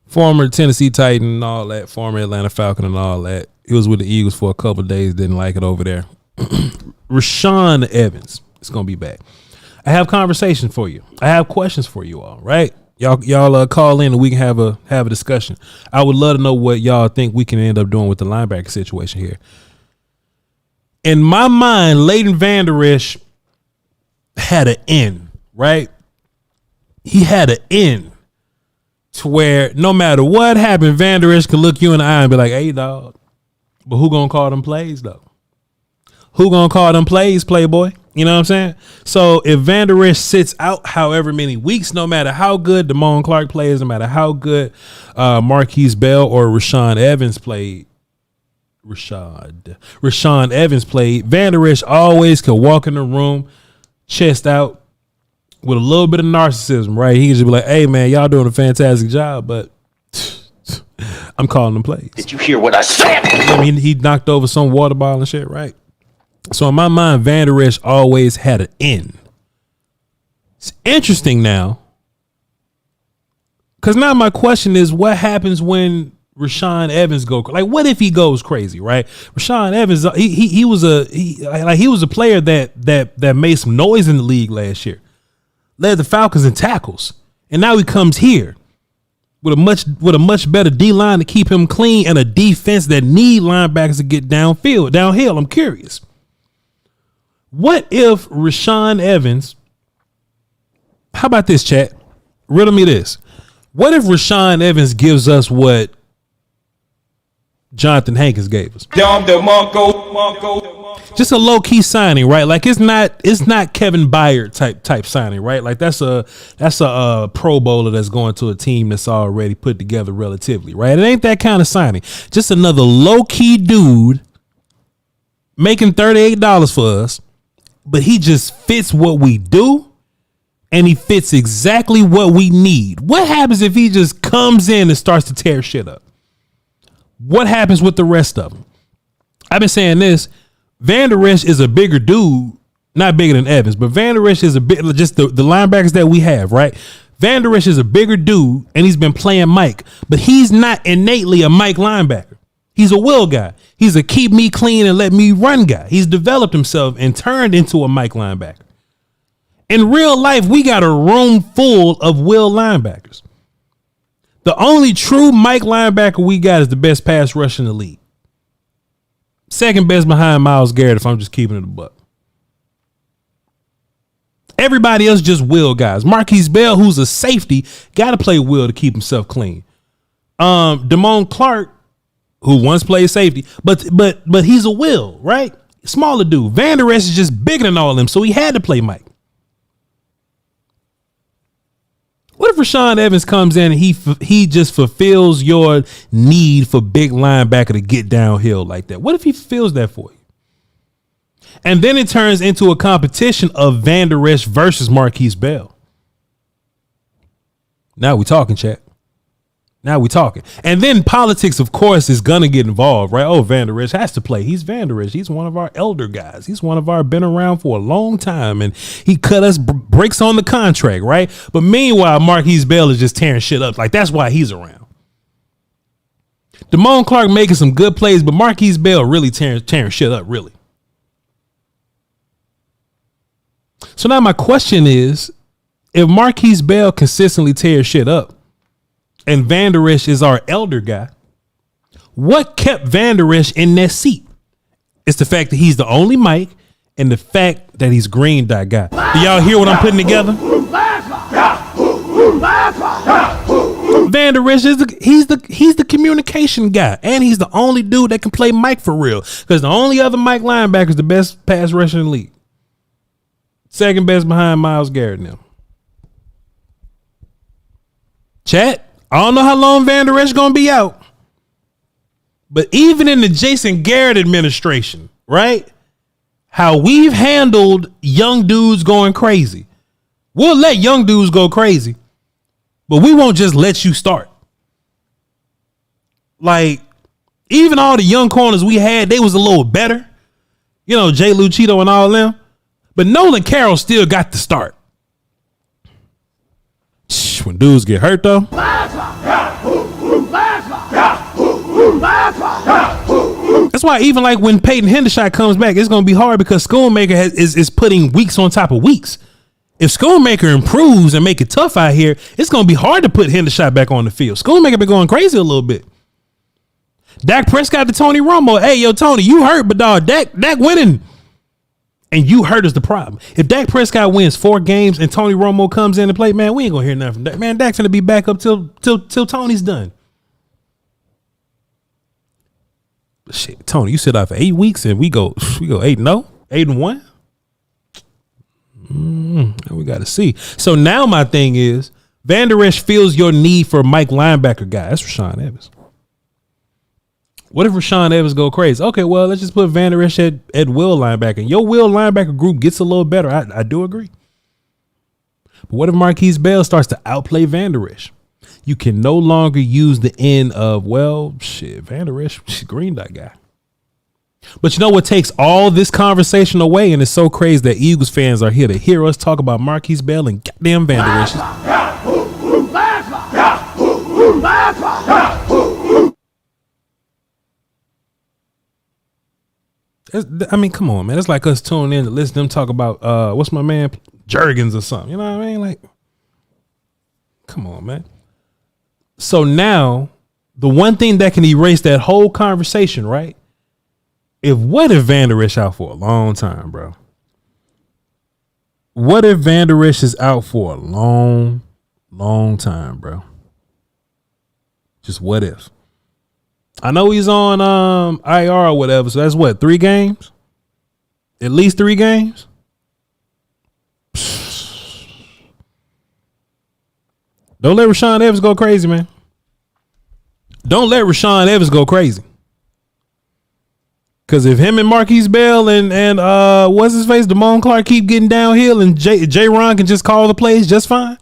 Speaker 2: former Tennessee Titan and all that, former Atlanta Falcon and all that. He was with the Eagles for a couple of days, didn't like it over there. Rashaan Evans is going to be back. I have conversation for you. I have questions for you all, right? Y'all call in and we can have a discussion. I would love to know what y'all think we can end up doing with the linebacker situation here. In my mind, Leighton Van Der Esch had an end, right? He had an end to where no matter what happened, Van Der Esch could look you in the eye and be like, hey, dog, but who gonna call them plays, though? Who gonna call them plays, playboy? You know what I'm saying? So if Van Der Esch sits out however many weeks, no matter how good Damone Clark plays, no matter how good Marquise Bell or Rashaan Evans played, Van Der Esch always could walk in the room, chest out, with a little bit of narcissism, right? He could just be like, hey, man, y'all doing a fantastic job, but I'm calling them plays.
Speaker 5: Did you hear what I said?
Speaker 2: I mean, he knocked over some water bottle and shit, right? So in my mind, Van Der Esch always had an end. It's interesting now, because now my question is, what happens when Rashaan Evans go? Like, what if he goes crazy, right? Rashaan Evans, he was a player that made some noise in the league last year, led the Falcons in tackles, and now he comes here with a much better D line to keep him clean and a defense that need linebackers to get downhill. I'm curious. What if Rashaan Evans, how about this, chat? Riddle me this. What if Rashaan Evans gives us what Jonathan Hankins gave us? Just a low key signing, right? Like it's not Kevin Byard type signing, right? Like that's a Pro Bowler that's going to a team that's already put together relatively, right? It ain't that kind of signing. Just another low key dude making $38 for us. But he just fits what we do, and he fits exactly what we need. What happens if he just comes in and starts to tear shit up? What happens with the rest of them? I've been saying this. Van Der Esch is a bigger dude, not bigger than Evans, but Van Der Esch is a bit, just the linebackers that we have, right? Van Der Esch is a bigger dude, and he's been playing Mike, but he's not innately a Mike linebacker. He's a will guy. He's a keep me clean and let me run guy. He's developed himself and turned into a Mike linebacker. In real life, we got a room full of will linebackers. The only true Mike linebacker we got is the best pass rush in the league. Second best behind Myles Garrett, if I'm just keeping it a buck. Everybody else just will guys. Marquise Bell, who's a safety, got to play will to keep himself clean. Damone Clark, who once played safety, but he's a will, right? Smaller dude. Van Der Esch is just bigger than all of them, so he had to play Mike. What if Rashaan Evans comes in and he just fulfills your need for big linebacker to get downhill like that? What if he fulfills that for you? And then it turns into a competition of Van Der Esch versus Marquise Bell. Now we talking, chat. Now we talking. And then politics, of course, is going to get involved, right? Oh, Van Der Esch has to play. He's Van Der Esch. He's one of our elder guys. He's one of our been around for a long time. And he cut us breaks on the contract, right? But meanwhile, Marquise Bell is just tearing shit up. Like, that's why he's around. Damone Clark making some good plays, but Marquise Bell really tearing shit up, really. So now my question is, if Marquise Bell consistently tears shit up, and Van Der Esch is our elder guy, what kept Van Der Esch in that seat? It's the fact that he's the only Mike and the fact that he's green dot guy. Do y'all hear what I'm putting together? Van Der Esch is he's the communication guy, and he's the only dude that can play Mike for real. Because the only other Mike linebacker is the best pass rusher in the league. Second best behind Myles Garrett now. Chat. I don't know how long Van Der Esch gonna be out, but even in the Jason Garrett administration, right? How we've handled young dudes going crazy. We'll let young dudes go crazy, but we won't just let you start. Like, even all the young corners we had, they was a little better. You know, Jay Lucchito and all them. But Nolan Carroll still got the start. When dudes get hurt, though. That's why even like when Peyton Hendershot comes back, it's going to be hard because Schoonmaker is putting weeks on top of weeks. If Schoonmaker improves and make it tough out here, it's going to be hard to put Hendershot back on the field. Schoonmaker been going crazy a little bit. Dak Prescott to Tony Romo. Hey, yo, Tony, you hurt, but dog, Dak winning. And you hurt is the problem. If Dak Prescott wins 4 games and Tony Romo comes in to play, man, we ain't gonna hear nothing from Dak. Man, Dak's gonna be back up till Tony's done. But shit, Tony, you sit out for 8 weeks and we go 8-0, 8-1. We got to see. So now my thing is, Van Der Esch feels your need for a Mike linebacker guy. That's Rashaan Evans. What if Rashaan Evans go crazy? Okay, well, let's just put Van Der Esch at will linebacker. And your will linebacker group gets a little better. I do agree. But what if Marquise Bell starts to outplay Van Der Esch? You can no longer use the end of, well, shit, Van Der Esch, green dot guy. But you know what takes all this conversation away, and it's so crazy that Eagles fans are here to hear us talk about Marquise Bell and goddamn Van Der Esch. I mean, come on, man. It's like us tuning in to listen to them talk about what's my man Jergens or something. You know what I mean? Like, come on, man. So now, the one thing that can erase that whole conversation, right? What if Van Der Esch out for a long time, bro? What if Van Der Esch is out for a long, long time, bro? Just what if? I know he's on IR or whatever, so that's what, 3 games? At least 3 games? Don't let Rashaan Evans go crazy, man. Don't let Rashaan Evans go crazy. Because if him and Marquise Bell and what's his face, Damone Clark keep getting downhill and J-Ron can just call the plays just fine.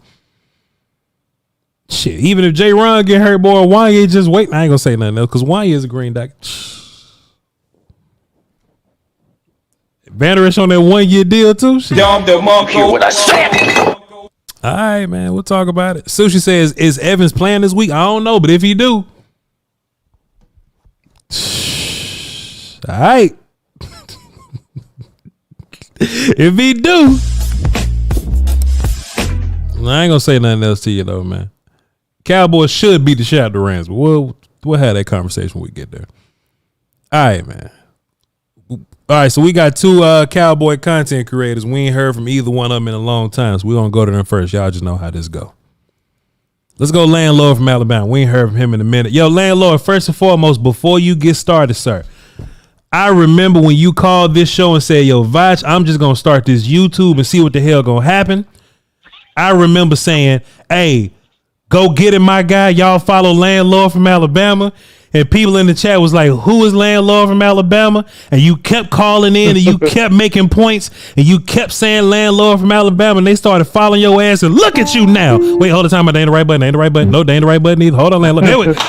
Speaker 2: Shit, even if J-Ron get hurt, boy, Wanya just wait. I ain't gonna say nothing else because Wanya is a green dot. Van Der Esch on that 1-year deal too. Shit.
Speaker 5: Dom the monkey with a sand.
Speaker 2: All right, man, we'll talk about it. Sushi says, is Evans playing this week? I don't know, but if he do, all right. If he do, I ain't gonna say nothing else to you though, man. Cowboys should beat the shit out of the Rams, but we'll have that conversation when we get there. All right, man. All right, so we got 2 Cowboy content creators. We ain't heard from either one of them in a long time, so we're gonna go to them first. Y'all just know how this go. Let's go Landlord from Alabama. We ain't heard from him in a minute. Yo, Landlord, first and foremost, before you get started, sir, I remember when you called this show and said, yo, Voch, I'm just gonna start this YouTube and see what the hell gonna happen. I remember saying, hey, go get it, my guy. Y'all follow Landlord from Alabama. And people in the chat was like, who is Landlord from Alabama? And you kept calling in and you kept making points and you kept saying Landlord from Alabama. And they started following your ass and look at you now. Wait, hold on time. That ain't the right button. Ain't the right button. No, that ain't the right button either. Hold on, Landlord. There we go. Like,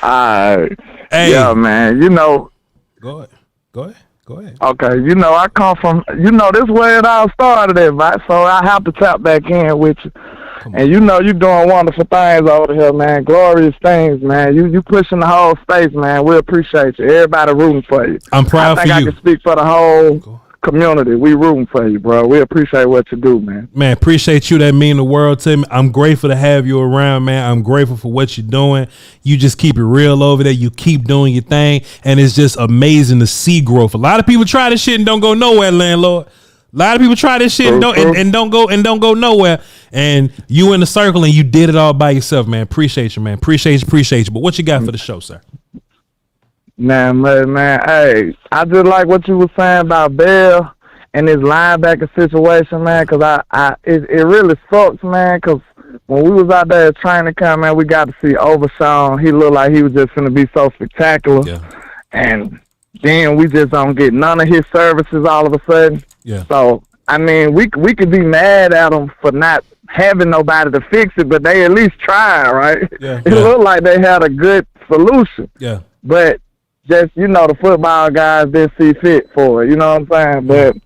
Speaker 12: Alright.
Speaker 2: Hey.
Speaker 12: Yeah, man. You know.
Speaker 2: Go ahead.
Speaker 12: Okay, you know, I come from, you know, this way it all started at, right? So I have to tap back in with you. And you know, you doing wonderful things over here, man. Glorious things, man. You pushing the whole space, man. We appreciate you. Everybody rooting for you.
Speaker 2: I'm proud for you.
Speaker 12: I think I can speak for the whole community. We rooting for you, bro. We appreciate what you do, man.
Speaker 2: Man, appreciate you. That mean the world to me. I'm grateful to have you around, man. I'm grateful for what you're doing. You just keep it real over there. You keep doing your thing, and it's just amazing to see growth. A lot of people try this shit and don't go nowhere, Landlord. A lot of people try this shit and don't go nowhere. And you in the circle and you did it all by yourself, man. Appreciate you, man. Appreciate you. But what you got for the show, sir?
Speaker 12: Man, hey, I just like what you were saying about Bell and his linebacker situation, man, because it really sucks, man, because when we was out there at training camp, man, we got to see Overshawn. He looked like he was just going to be so spectacular. Yeah. And then we just don't get none of his services all of a sudden.
Speaker 2: Yeah.
Speaker 12: So, I mean, we could be mad at him for not having nobody to fix it, but they at least tried, right?
Speaker 2: Yeah.
Speaker 12: It looked like they had a good solution.
Speaker 2: Yeah.
Speaker 12: But just, you know, the football guys didn't see fit for it. You know what I'm saying? But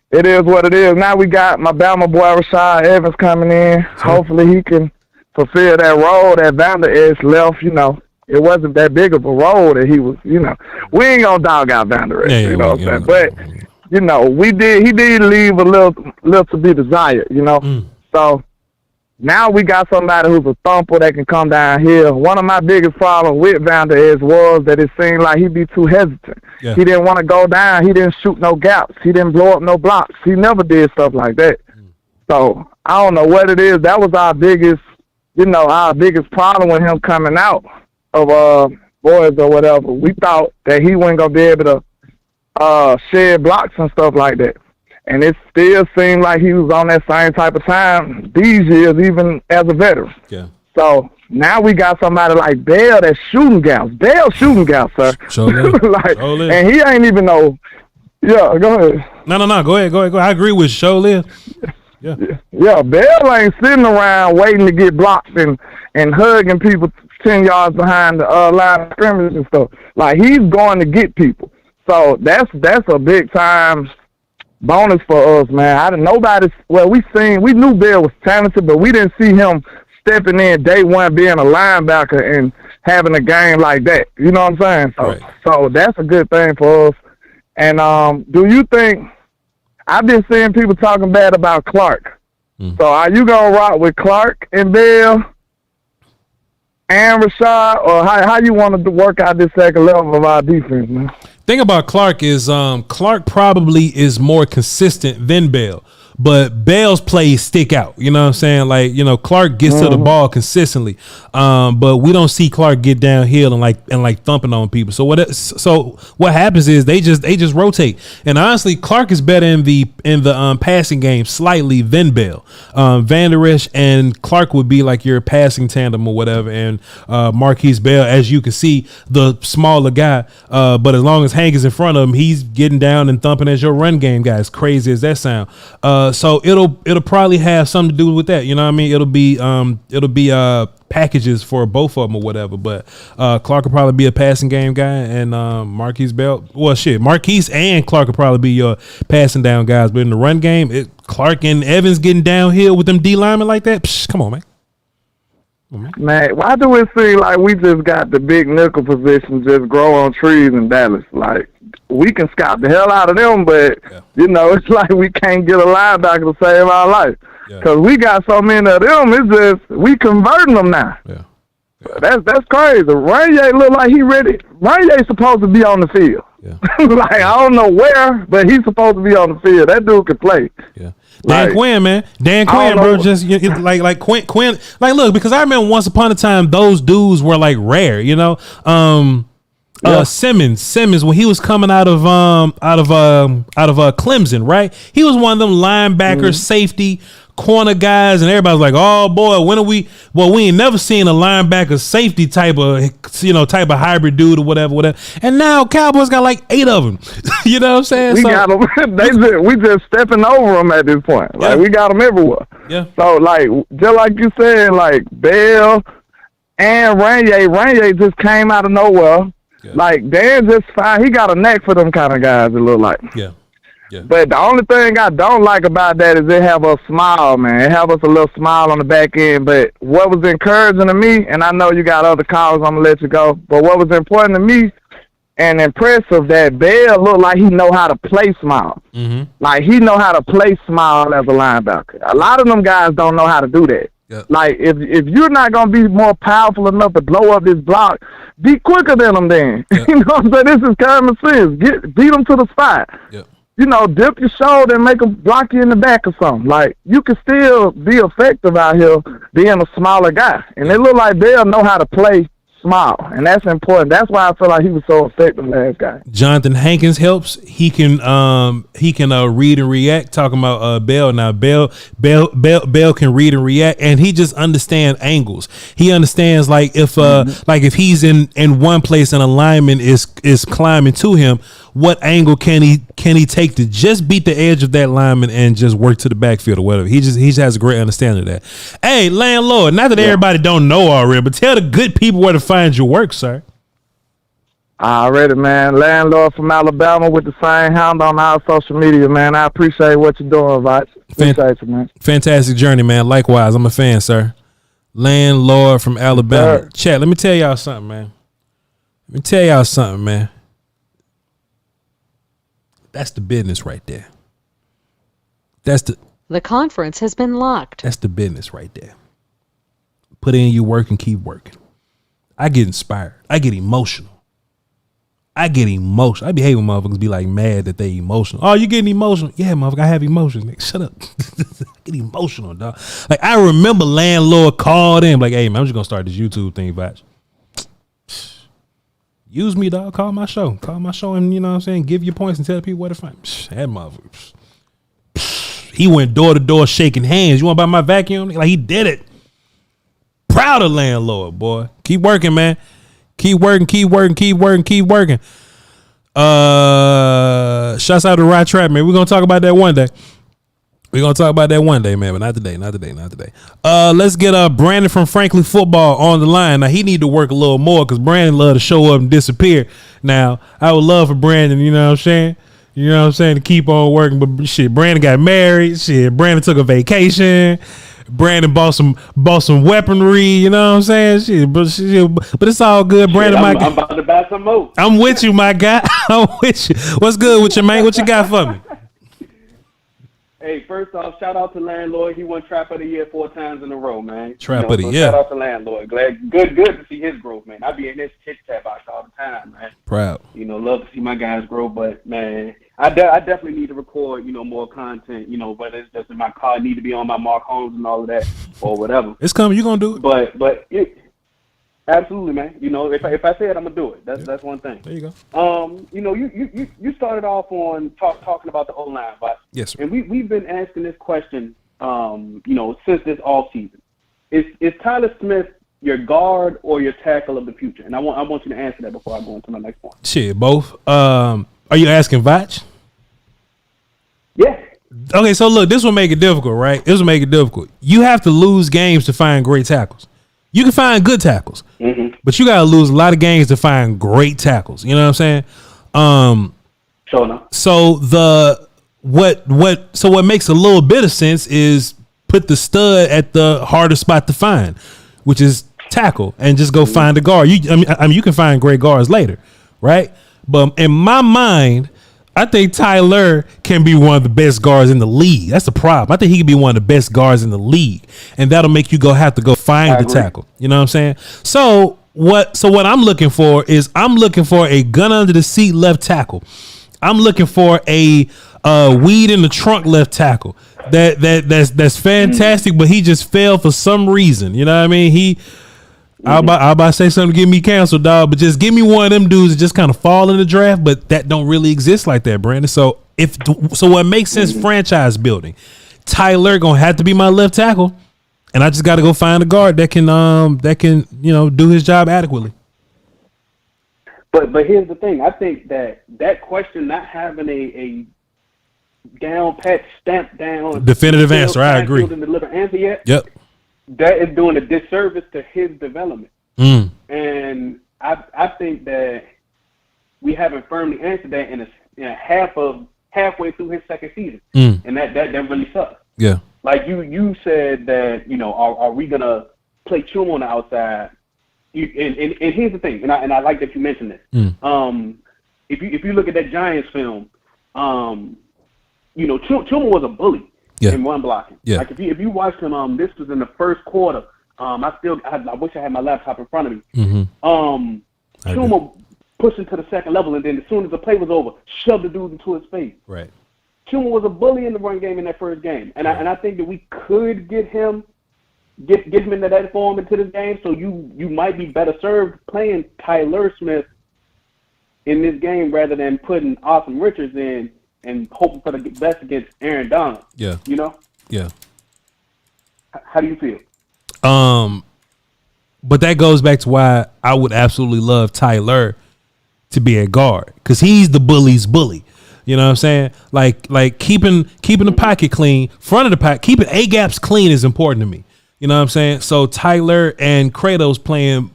Speaker 12: it is what it is. Now we got my Bama boy Rashaan Evans coming in. Hopefully he can fulfill that role that Van Der Esch left. You know, it wasn't that big of a role that he was, you know. We ain't going to dog out Van Der Esch, you know what I'm saying? But, you know, he did leave a little to be desired, you know. So now we got somebody who's a thumper that can come down here. One of my biggest problems with Van Der Esch was that it seemed like he'd be too hesitant. Yeah. He didn't want to go down. He didn't shoot no gaps. He didn't blow up no blocks. He never did stuff like that. So I don't know what it is. That was our biggest problem with him coming out of boys or whatever, we thought that he wasn't gonna be able to shed blocks and stuff like that. And it still seemed like he was on that same type of time these years, even as a veteran.
Speaker 2: Yeah.
Speaker 12: So now we got somebody like Bell that's shooting gaps. Bell shooting gaps, sir. And he ain't even know. Yeah, go ahead.
Speaker 2: No. Go ahead. I agree with Sholin.
Speaker 12: Yeah, Bell ain't sitting around waiting to get blocked and hugging people 10 yards behind the line of scrimmage and stuff. Like, he's going to get people. So that's a big time bonus for us, man. We knew Bell was talented, but we didn't see him stepping in day one being a linebacker and having a game like that. You know what I'm saying? So that's a good thing for us. And do you think – I've been seeing people talking bad about Clark. So are you going to rock with Clark and Bell and Rashad, or how you want to work out this second level of our defense, man?
Speaker 2: Thing about Clark is Clark probably is more consistent than Bell, but Bell's plays stick out. You know what I'm saying? Like, you know, Clark gets to the ball consistently, but we don't see Clark get downhill and like thumping on people. So what happens is they just rotate. And honestly, Clark is better in the passing game slightly than Bell. Van Der Esch and Clark would be like your passing tandem or whatever, and Marquise Bell, as you can see, the smaller guy. But as long as Hank is in front of him, he's getting down and thumping as your run game guy, as crazy as that sound. So it'll probably have something to do with that. You know what I mean? It'll be packages for both of them or whatever. But Clark will probably be a passing game guy, and Marquise Bell. Well, Marquise and Clark will probably be your passing down guys. But in the run game, Clark and Evans getting downhill with them D linemen like that. Come on, man.
Speaker 12: Man, why do it seem like we just got the big nickel position just grow on trees in Dallas? Like, we can scout the hell out of them, but, you know, it's like we can't get a linebacker to save our life. Because we got so many of them, it's just, we converting them now.
Speaker 2: Yeah.
Speaker 12: That's crazy. Ranye look like he ready. Ranye's supposed to be on the field.
Speaker 2: Yeah.
Speaker 12: Like, I don't know where, but he's supposed to be on the field. That dude can play.
Speaker 2: Yeah. Dan Quinn, man. Dan Quinn, bro, just like Quinn. Like, look, because I remember once upon a time those dudes were like rare, you know. Simmons, when he was coming out of Clemson, right? He was one of them linebackers, safety, corner guys, and everybody's like, "Oh boy, when are we?" Well, we ain't never seen a linebacker safety type of hybrid dude or whatever. And now Cowboys got like 8 of them. You know what I'm saying?
Speaker 12: We got them. We just stepping over them at this point. Like, we got them everywhere.
Speaker 2: Yeah.
Speaker 12: So like, just like you said, like Bell and Ranye just came out of nowhere. Yeah. Like, Dan just fine. He got a neck for them kind of guys, it look like.
Speaker 2: Yeah. Yeah.
Speaker 12: But the only thing I don't like about that is it have a smile, man. It have us a little smile on the back end. But what was encouraging to me, and I know you got other calls, I'm going to let you go, but what was important to me and impressive, that Bell looked like he know how to play smile. Mm-hmm. Like, he know how to play smile as a linebacker. A lot of them guys don't know how to do that. Yep. Like, if you're not going to be more powerful enough to blow up this block, be quicker than them then. Yep. You know what I'm saying? This is common sense. Beat them to the spot. Yep. You know, dip your shoulder and make them block you in the back or something. Like, you can still be effective out here being a smaller guy. And it look like they'll know how to play smile, and that's important. That's why I feel like he was so effective last guy.
Speaker 2: Jonathan Hankins helps. He can read and react. Talking about Bell now. Bell can read and react, and he just understands angles. He understands like if he's in one place and a lineman is climbing to him, what angle can he take to just beat the edge of that lineman and just work to the backfield or whatever. He just has a great understanding of that. Hey, landlord, not that everybody don't know already, but tell the good people where to find your work, sir.
Speaker 12: Already, man. Landlord from Alabama with the same handle on our social media, man. I appreciate what you're doing, Voch. Appreciate you, man.
Speaker 2: Fantastic journey, man. Likewise, I'm a fan, sir. Landlord from Alabama. Chat, let me tell y'all something, man. That's the business right there.
Speaker 13: The conference has been locked.
Speaker 2: That's the business right there. Put in your work and keep working. I get inspired. I get emotional. I be hating when motherfuckers be like mad that they emotional. Oh, you getting emotional? Yeah, motherfucker, I have emotions. Like, shut up. Get emotional, dog. Like, I remember landlord called in like, hey, man, I'm just gonna start this YouTube thing, Voch. use me, dog. Call my show, and you know what I'm saying. Give your points and tell people where to find. That motherfucker. He went door to door shaking hands. You want to buy my vacuum? Like he did it. Proud of landlord, boy. Keep working, man. Keep working. Shouts out to Rod Trap, man. We're gonna talk about that one day. Man, but not today. Let's get Brandon from Franklin Football on the line. Now he need to work a little more because Brandon love to show up and disappear. Now I would love for Brandon, you know what I'm saying, to keep on working. But shit, Brandon got married. Shit, Brandon took a vacation. Brandon bought some weaponry, you know what I'm saying? Shit, but it's all good. Brandon,
Speaker 14: I'm about to buy some more.
Speaker 2: I'm with you, my guy. I'm with you. What's good with you, man? What you got for me?
Speaker 14: Hey, first off, shout out to Landlord. He won Trap of the Year 4 times in a row, man.
Speaker 2: Of the Year.
Speaker 14: Shout out to Landlord. Good to see his growth, man. I be in this chit chat box all the time, man.
Speaker 2: Proud.
Speaker 14: Love to see my guys grow, but man, I definitely need to record, more content. Whether it's just in my car, need to be on my Mark Holmes and all of that, or whatever.
Speaker 2: It's coming. You gonna do it?
Speaker 14: But absolutely, man. If I say it, I'm gonna do it. That's one thing.
Speaker 2: There you go.
Speaker 14: You started off on talking about the O-line, but
Speaker 2: yes, sir.
Speaker 14: And we've been asking this question, since this off season. Is Tyler Smith your guard or your tackle of the future? And I want you to answer that before I go into my next point.
Speaker 2: Shit, both. Are you asking Voch?
Speaker 14: Yeah.
Speaker 2: Okay, so look, this will make it difficult, right? This will make it difficult. You have to lose games to find great tackles. You can find good tackles, but you got to lose a lot of games to find great tackles. You know what I'm saying?
Speaker 14: Sure enough.
Speaker 2: So what makes a little bit of sense is put the stud at the hardest spot to find, which is tackle, and just go find a guard. I mean, you can find great guards later, right? But in my mind, I think Tyler can be one of the best guards in the league. That's the problem. I think he can be one of the best guards in the league, and that'll make you have to go find the tackle. You know what I'm saying? So what I'm looking for is a gun under the seat left tackle. I'm looking for a weed in the trunk left tackle. That's fantastic, but he just failed for some reason. You know what I mean? I'm about to say something to get me canceled, dog, but just give me one of them dudes that just kind of fall in the draft, but that don't really exist like that, Brandon. So what makes sense franchise building? Tyler gonna have to be my left tackle, and I just got to go find a guard that can do his job adequately.
Speaker 14: But here's the thing. I think that question not having a down pat stamped down
Speaker 2: definitive answer. I agree.
Speaker 14: Answer yet?
Speaker 2: Yep.
Speaker 14: That is doing a disservice to his development. And I think that we haven't firmly answered that in a halfway through his second season. And that really sucks.
Speaker 2: Yeah.
Speaker 14: Like you said that, are we gonna play Chuma on the outside? And here's the thing, and I like that you mentioned this. If you look at that Giants film, Chuma was a bully.
Speaker 2: Yeah.
Speaker 14: In run blocking.
Speaker 2: Yeah.
Speaker 14: Like if you watched him, this was in the first quarter. I wish I had my laptop in front of me. Chuma pushing to the second level, and then as soon as the play was over, shoved the dude into his face.
Speaker 2: Right.
Speaker 14: Chuma was a bully in the run game in that first game, and I think that we could get him into that form into this game. So you might be better served playing Tyler Smith in this game rather than putting Austin Richards in and hoping for the best against Aaron Donald.
Speaker 2: Yeah. Yeah.
Speaker 14: How do you feel?
Speaker 2: But that goes back to why I would absolutely love Tyler to be a guard, because he's the bully's bully. You know what I'm saying? Like keeping the pocket clean, front of the pocket, keeping A-gaps clean is important to me. You know what I'm saying? So Tyler and Kratos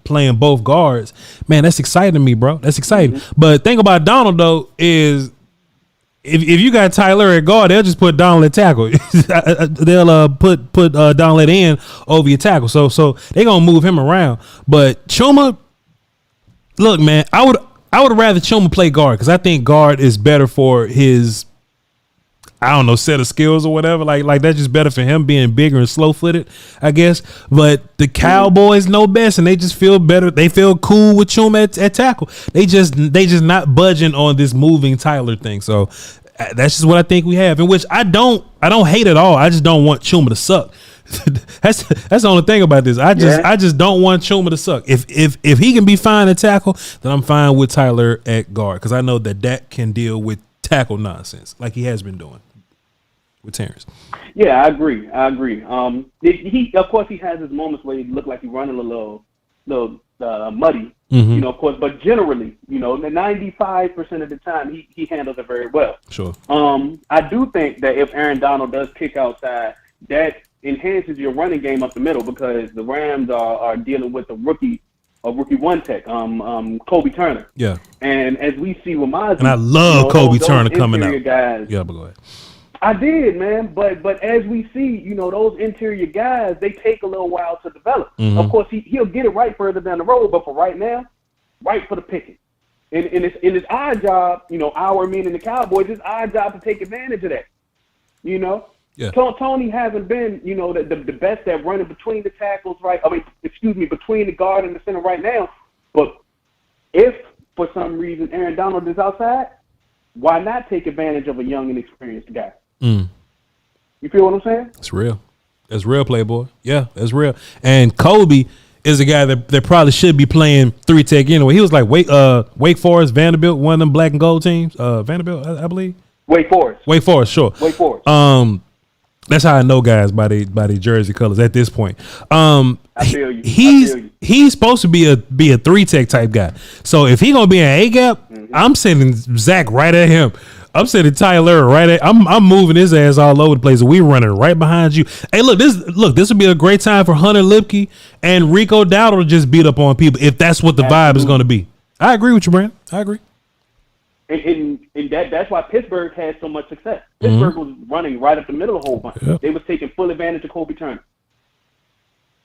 Speaker 2: playing both guards, man, that's exciting to me, bro. That's exciting. But thing about Donald though is, if you got Tyler at guard, they'll just put Donald at tackle. They'll put Donald at end over your tackle. So they gonna move him around. But Chuma, look, man, I would rather Chuma play guard, because I think guard is better for his, I don't know, set of skills or whatever. Like that's just better for him being bigger and slow footed, I guess. But the Cowboys know best, and they just feel better. They feel cool with Chuma at tackle. They just not budging on this moving Tyler thing. So that's just what I think we have, in which I don't hate at all. I just don't want Chuma to suck, That's the only thing about this. I just don't want Chuma to suck. If he can be fine at tackle, then I'm fine with Tyler at guard because I know that can deal with tackle nonsense like he has been doing with Terrence.
Speaker 14: Yeah, I agree. He of course he has his moments where he look like he's running a little muddy, you know, of course, but generally, you know, 95% of the time he handles it very well.
Speaker 2: Sure.
Speaker 14: I do think that if Aaron Donald does kick outside, that enhances your running game up the middle because the Rams are dealing with a rookie one tech, Kobe Turner.
Speaker 2: Yeah.
Speaker 14: And as we see with Mozzie,
Speaker 2: and I love Kobe Turner coming out.
Speaker 14: Guys,
Speaker 2: yeah, but go ahead.
Speaker 14: I did, man. But as we see, you know, those interior guys, they take a little while to develop.
Speaker 2: Mm-hmm.
Speaker 14: Of course, he'll get it right further down the road, but for right now, right for the picking. And it's our job, you know, our meaning the Cowboys, it's our job to take advantage of that. You know?
Speaker 2: Yeah.
Speaker 14: Tony hasn't been, you know, the best at running between the tackles, right? Between the guard and the center right now. But if, for some reason, Aaron Donald is outside, why not take advantage of a young and experienced guy? You feel what I'm saying?
Speaker 2: It's real. That's real, Playboy. Yeah, that's real. And Kobe is a guy that probably should be playing 3-tech anyway. He was like Wake Forest, Vanderbilt, one of them black and gold teams. Vanderbilt, I believe.
Speaker 14: Wake Forest,
Speaker 2: sure.
Speaker 14: Wake Forest.
Speaker 2: That's how I know guys by the jersey colors at this point.
Speaker 14: I feel you.
Speaker 2: He's supposed to be a 3-tech type guy. So if he gonna be an A gap, I'm sending Zach right at him. I'm sending Tyler right at. I'm moving his ass all over the place. We running right behind you. Hey, this would be a great time for Hunter Lipke and Rico Dowdle to just beat up on people if that's what the vibe is going to be. I agree with you, Brandon. I agree.
Speaker 14: And that's why Pittsburgh had so much success. Pittsburgh was running right up the middle a whole bunch.
Speaker 2: Yep.
Speaker 14: They was taking full advantage of Kobe Turner.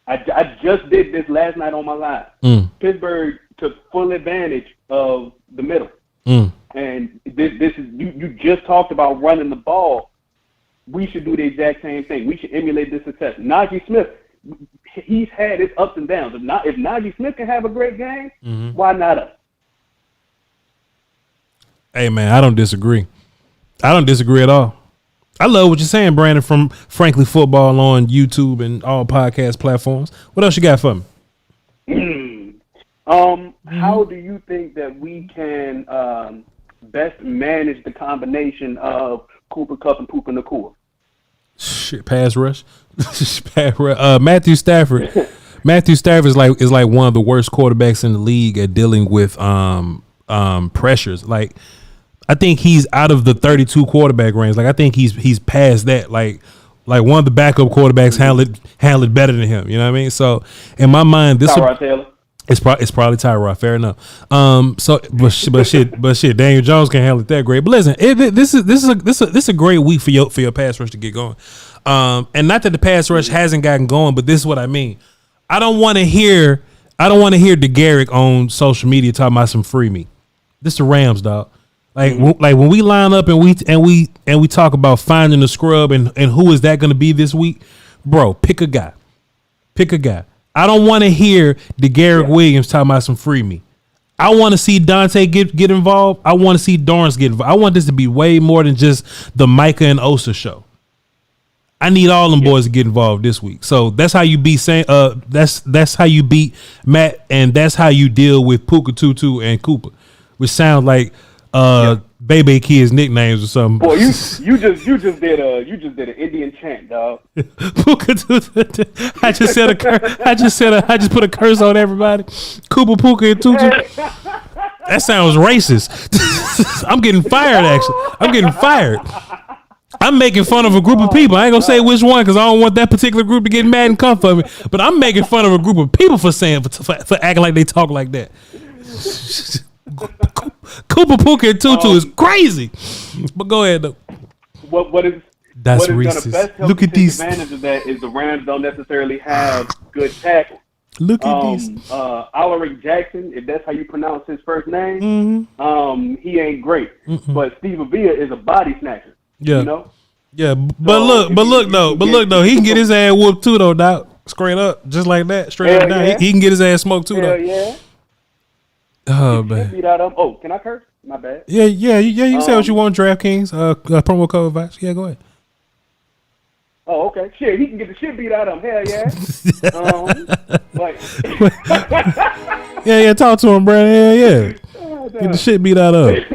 Speaker 14: I just did this last night on my live. Pittsburgh took full advantage of the middle. And this is you just talked about running the ball. We should do the exact same thing. We should emulate this success. Najee Smith, he's had his ups and downs. If Najee Smith can have a great game, why not us?
Speaker 2: Hey, man, I don't disagree. I don't disagree at all. I love what you're saying, Brandon, from Frankly Football on YouTube and all podcast platforms. What else you got for me?
Speaker 14: How do you think that we can best manage the combination of Cooper Kupp and Puka Nacua?
Speaker 2: Shit, pass rush. Matthew Stafford. Matthew Stafford is like one of the worst quarterbacks in the league at dealing with pressures. Like, I think he's out of the 32 quarterback range. Like, I think he's past that. Like one of the backup quarterbacks handle it better than him. You know what I mean? So in my mind,
Speaker 14: Tyrod Taylor.
Speaker 2: It's probably Tyrod. Fair enough. But shit, Daniel Jones can't handle it that great. But listen, this is a great week for your pass rush to get going. And not that the pass rush hasn't gotten going, but this is what I mean. I don't want to hear DeGarrick on social media talking about some free me. This the Rams, dog. Like when we line up and we talk about finding the scrub and who is that going to be this week, bro? Pick a guy. I don't want to hear DeGarrick Williams talking about some free me. I want to see Dante get involved. I want to see Dorrance get involved. I want this to be way more than just the Micah and Osa show. I need all them boys to get involved this week. So that's how you beat that's how you beat Matt, and that's how you deal with Puka Tutu and Cooper, which sounds like Bebe Kids nicknames or something.
Speaker 14: Boy, you just did an Indian chant, dog.
Speaker 2: Puka Tutu. I just put a curse on everybody. Cooper, Puka, and Tutu. That sounds racist. I'm getting fired. Actually, I'm getting fired. I'm making fun of a group of people. I ain't gonna say which one because I don't want that particular group to get mad and come for me. But I'm making fun of a group of people for acting like they talk like that. Cooper, Puka, and Tutu is crazy. But go ahead though.
Speaker 14: What is
Speaker 2: That's
Speaker 14: what is
Speaker 2: racist.
Speaker 14: Gonna best help
Speaker 2: Look
Speaker 14: you
Speaker 2: at
Speaker 14: take
Speaker 2: these.
Speaker 14: advantage of that is the Rams don't necessarily have good tackles.
Speaker 2: Look at these.
Speaker 14: Alaric Jackson, if that's how you pronounce his first name, he ain't great. But Steve Avila is a body snatcher.
Speaker 2: Yeah.
Speaker 14: You know?
Speaker 2: Yeah, but look though, he can get his ass whooped too though, Doc. Straight up, just like that, straight up down.
Speaker 14: Yeah.
Speaker 2: He can get his ass smoked too though.
Speaker 14: Yeah.
Speaker 2: Oh man.
Speaker 14: Oh, can I curse? My bad.
Speaker 2: Yeah. You can say what you want, DraftKings. Promo code Voch. Yeah, go ahead.
Speaker 14: Oh, okay. Shit, he can get the shit beat out of him. Hell yeah.
Speaker 2: Yeah. Talk to him, bro. Yeah. Get the shit beat out of him.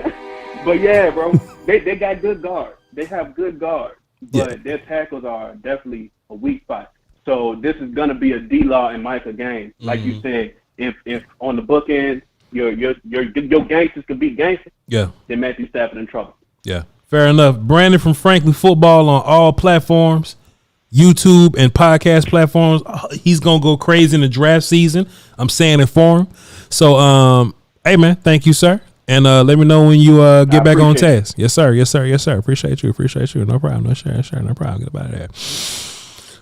Speaker 14: But yeah, bro, they got good guards. They have good guards, but their tackles are definitely a weak spot. So this is gonna be a D-Law and Micah game, like you said. If on the bookend your gangsters can beat gangsters, then Matthew Stafford in trouble.
Speaker 2: Yeah, fair enough. Brandon from Frankly Football on all platforms, YouTube and podcast platforms. He's gonna go crazy in the draft season. I'm saying it for him. So, hey man, thank you, sir. And let me know when you get back on task. Yes, sir. Appreciate you. No problem. No problem. Get about there.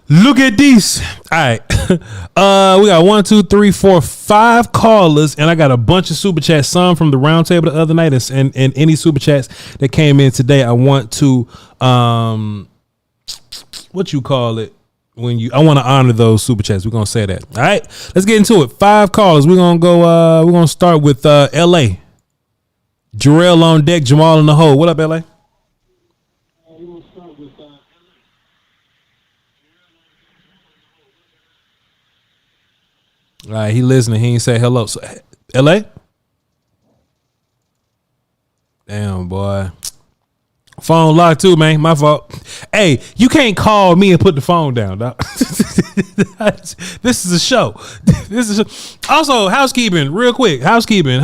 Speaker 2: Look at these. All right. We got 1, 2, 3, 4, 5 callers, and I got a bunch of super chats, some from the round table the other night, and any super chats that came in today. I want to what you call it I want to honor those super chats. We're gonna say that. All right, let's get into it. 5 callers. We're gonna go we're gonna start with LA. Jarrell on deck, Jamal in the hole. What up, LA? All right, he listening. He ain't say hello. So, LA? Damn, boy. Phone locked too, man. My fault. Hey, you can't call me and put the phone down, dog. This is a show. Also, housekeeping, real quick. Housekeeping.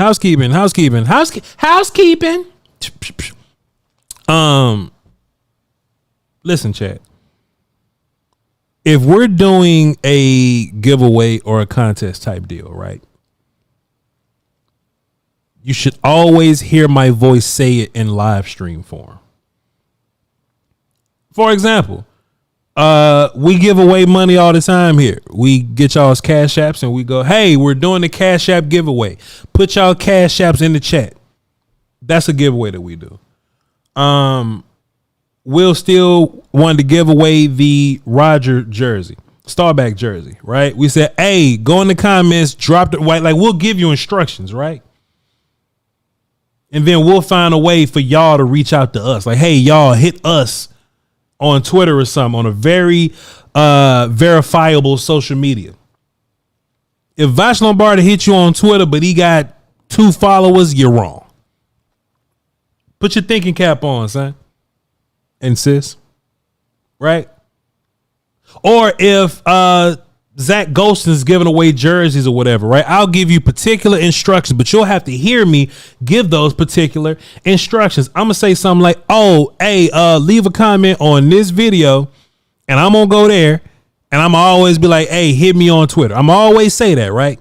Speaker 2: Listen, chat. If we're doing a giveaway or a contest type deal, right? You should always hear my voice say it in live stream form. For example, we give away money all the time here. We get y'all's cash apps and we go, hey, we're doing the cash app giveaway. Put y'all cash apps in the chat. That's a giveaway that we do. Will still wanted to give away the Roger jersey, Starback jersey, right? We said, hey, go in the comments, drop the white, like we'll give you instructions, right? And then we'll find a way for y'all to reach out to us. Like, hey, y'all hit us on Twitter or something, on a very verifiable social media. If Voch Lombardi hit you on Twitter, but he got 2 followers, you're wrong. Put your thinking cap on, son. And sis, right? Or if Zach Golston's giving away jerseys or whatever, right? I'll give you particular instructions, but you'll have to hear me give those particular instructions. I'm gonna say something like, oh, hey, leave a comment on this video, and I'm gonna go there, and I'm always be like, hey, hit me on Twitter. I'm always say that, right?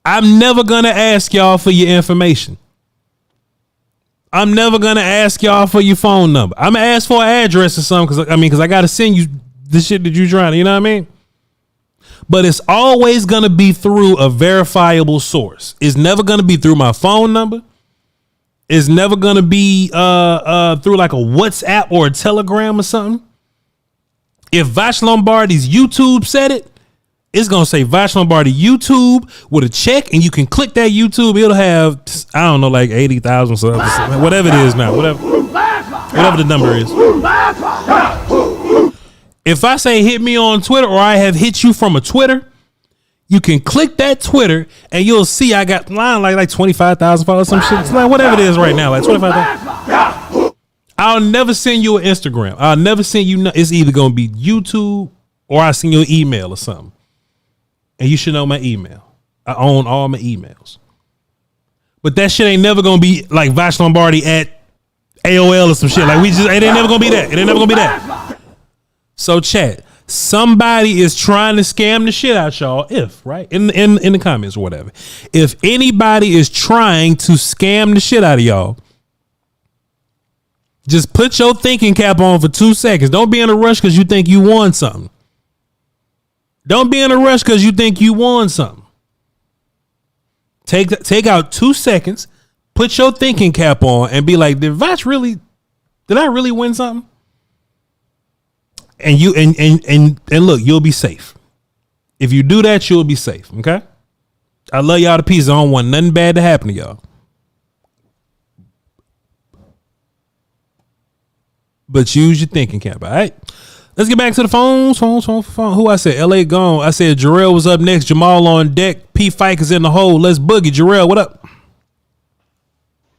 Speaker 2: I'm never gonna ask y'all for your information. I'm never going to ask y'all for your phone number. I'm going to ask for an address or something because I got to send you the shit that you're trying to, you know what I mean? But it's always going to be through a verifiable source. It's never going to be through my phone number. It's never going to be through like a WhatsApp or a Telegram or something. If Voch Lombardi's YouTube said it, it's going to say Voch Lombardi YouTube with a check, and you can click that YouTube. It'll have, I don't know, like 80,000 subs, whatever it is now, whatever the number is. If I say hit me on Twitter, or I have hit you from a Twitter, you can click that Twitter and you'll see I got like 25,000 followers, some shit. It's like whatever it is right now, like 25,000. I'll never send you an Instagram. I'll never send you. It's either going to be YouTube or I send you an email or something. And you should know my email. I own all my emails. But that shit ain't never going to be like Voch Lombardi at AOL or some shit. Like it ain't never going to be that. It ain't never going to be that. So chat, somebody is trying to scam the shit out y'all. If, right? In the comments or whatever. If anybody is trying to scam the shit out of y'all, just put your thinking cap on for 2 seconds. Don't be in a rush because you think you won something. Don't be in a rush because you think you won something. Take out 2 seconds, put your thinking cap on, and be like, did I really win something? And you and look, you'll be safe. If you do that, you'll be safe. Okay? I love y'all to pieces. I don't want nothing bad to happen to y'all. but use your thinking cap. All right. Let's get back to the phones. Who I said? LA gone. I said Jarrell was up next. Jamal on deck. P. Fike is in the hole. Let's boogie. Jarrell, what up?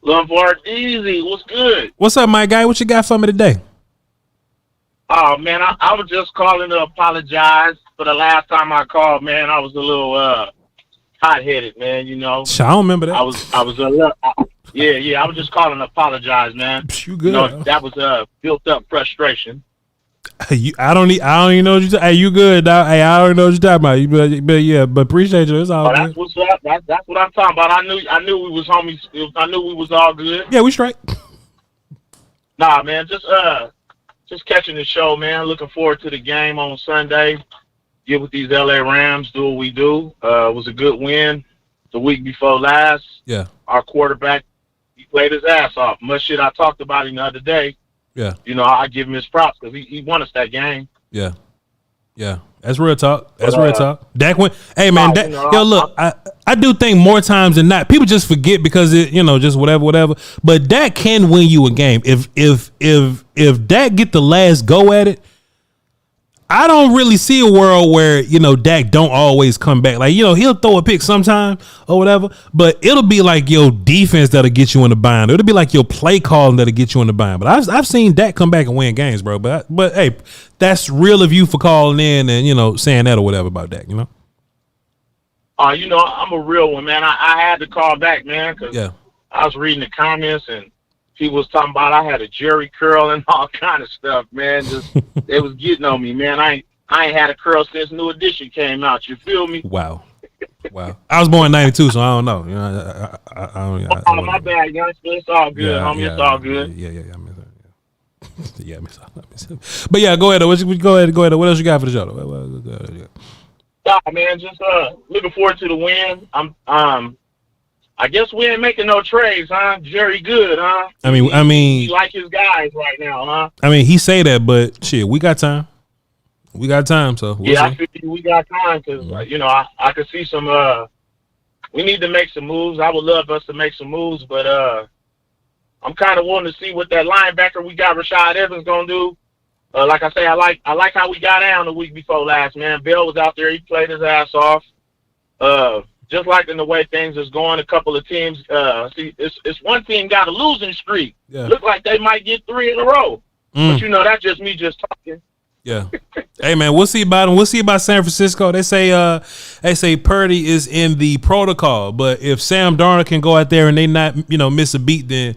Speaker 15: Lombardi, what's good?
Speaker 2: What's up, my guy? What you got for me today?
Speaker 15: Oh, man, I was just calling to apologize for the last time I called, man. I was a little hot-headed, man, you know.
Speaker 2: I don't remember that.
Speaker 15: I was a little, yeah, I was just calling to apologize, man.
Speaker 2: You good.
Speaker 15: You know, that was built-up frustration.
Speaker 2: I don't even know what you're talking. Hey, you good, dog? Hey, I don't know what you're talking about. But yeah, but appreciate you. It's all good.
Speaker 15: That's what's up. That's what I'm talking about. I knew we was homies. I knew we was all good.
Speaker 2: Yeah, we straight.
Speaker 15: Nah, man, just catching the show, man. Looking forward to the game on Sunday. Get with these LA Rams, do what we do. It was a good win the week before last.
Speaker 2: Yeah.
Speaker 15: Our quarterback, he played his ass off. Much shit I talked about him the other day.
Speaker 2: Yeah.
Speaker 15: You know, I give him his props because he won us that game.
Speaker 2: Yeah. Yeah. That's real talk. That's real talk. Dak went. Hey man, look, I do think more times than not, people just forget because it, just whatever. But Dak can win you a game. If Dak get the last go at it, I don't really see a world where, Dak don't always come back. Like, he'll throw a pick sometime or whatever, but it'll be like your defense that'll get you in the bind. It'll be like your play calling that'll get you in the bind. But I've seen Dak come back and win games, bro. But hey, that's real of you for calling in and, saying that or whatever about Dak,
Speaker 15: I'm a real one, man. I had to call back, man, because I was reading the comments and people was talking about I had a Jerry curl and all kind of stuff, man. Just it was getting on me, man. I ain't had a curl since New Edition came out. You feel me?
Speaker 2: Wow. I was born in '92, so I don't know.
Speaker 15: My bad, youngster. It's all good, homie. It's all good.
Speaker 2: Yeah, I miss it. But yeah, go ahead. Go ahead. What else you got for the show?
Speaker 15: Nah, man. Just looking forward to the win. I guess we ain't making no trades, huh? Jerry good, huh?
Speaker 2: I mean,
Speaker 15: he like his guys right now, huh?
Speaker 2: I mean, he say that, but shit, we got time. So we'll see.
Speaker 15: I feel we got time because I could see some. We need to make some moves. I would love us to make some moves, but I'm kind of wanting to see what that linebacker we got, Rashad Evans, gonna do. Like I say, I like how we got down the week before last, man. Bell was out there; he played his ass off. Just like in the way things is going, a couple of teams. See, it's one team got a losing streak. Yeah. Look like they might get 3 in a row. But that's just me just talking.
Speaker 2: Yeah. Hey man, we'll see about them. We'll see about San Francisco. They say Purdy is in the protocol, but if Sam Darnold can go out there and they not miss a beat, then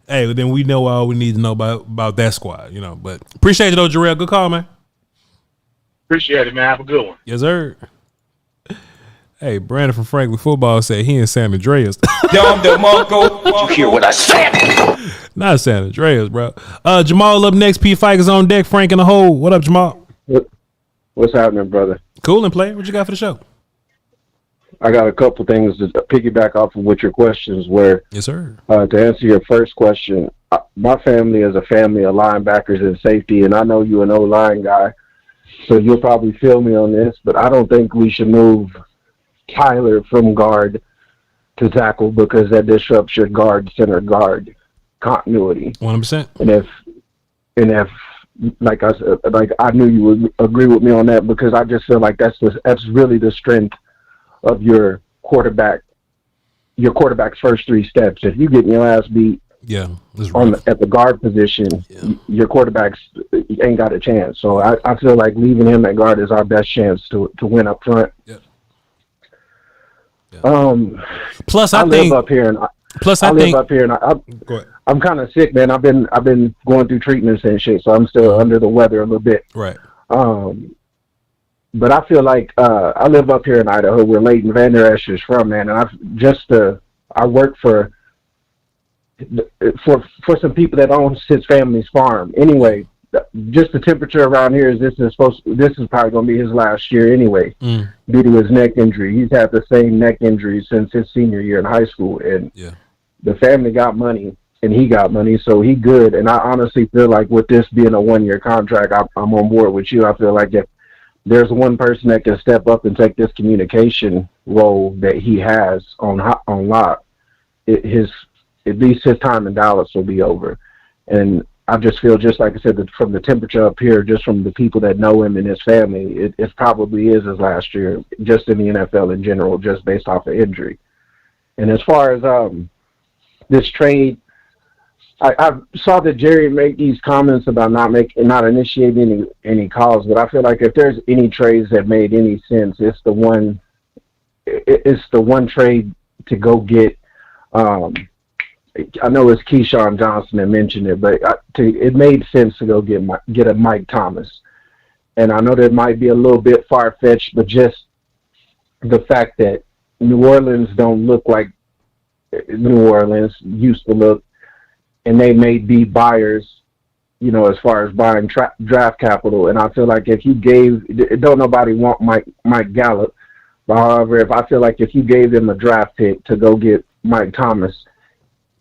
Speaker 2: then we know all we need to know about that squad. But appreciate you though, Jarrell. Good call, man.
Speaker 15: Appreciate it, man. Have a good one.
Speaker 2: Yes, sir. Hey, Brandon from Franklin Football said he in San Andreas.
Speaker 5: Did you hear what I said?
Speaker 2: Not San Andreas, bro. Jamal up next. P. Fike is on deck. Frank in the hole. What up, Jamal?
Speaker 16: What's happening, brother?
Speaker 2: Cool and play. What you got for the show?
Speaker 16: I got a couple things to piggyback off of what your questions were.
Speaker 2: Yes, sir.
Speaker 16: To answer your first question, my family is a family of linebackers and safety, and I know you're an O-line guy, so you'll probably feel me on this, but I don't think we should move Tyler from guard to tackle because that disrupts your center guard continuity.
Speaker 2: 100%.
Speaker 16: And if like I said, like I knew you would agree with me on that because I just feel like that's really the strength of your quarterback's first 3 steps. If you get your ass beat at the guard position, your quarterbacks ain't got a chance. So I feel like leaving him at guard is our best chance to win up front.
Speaker 2: Yeah.
Speaker 16: Plus, I live up here, and I'm kind of sick, man. I've been going through treatments and shit, so I'm still under the weather a little bit.
Speaker 2: Right.
Speaker 16: But I feel like I live up here in Idaho, where Leighton Vander Esch is from, man. And I work for some people that own his family's farm. Anyway, just the temperature around here is this is probably going to be his last year anyway, due to his neck injury. He's had the same neck injury since his senior year in high school, and the family got money and he got money, so he good. And I honestly feel like with this being a 1-year contract, I'm on board with you. I feel like if there's one person that can step up and take this communication role that he has on lock, at least his time in Dallas will be over. And I just feel, just like I said, that from the temperature up here, just from the people that know him and his family, it probably is his last year, just in the NFL in general, just based off of injury. And as far as this trade, I saw that Jerry make these comments about not initiating any calls, but I feel like if there's any trades that made any sense, it's the one trade to go get. I know it's Keyshawn Johnson that mentioned it, but it made sense to go get a Mike Thomas. And I know that might be a little bit far-fetched, but just the fact that New Orleans don't look like New Orleans used to look, and they may be buyers, as far as buying draft capital. And I feel like if you don't nobody want Mike Gallup, but however, if I feel like if you gave them a draft pick to go get Mike Thomas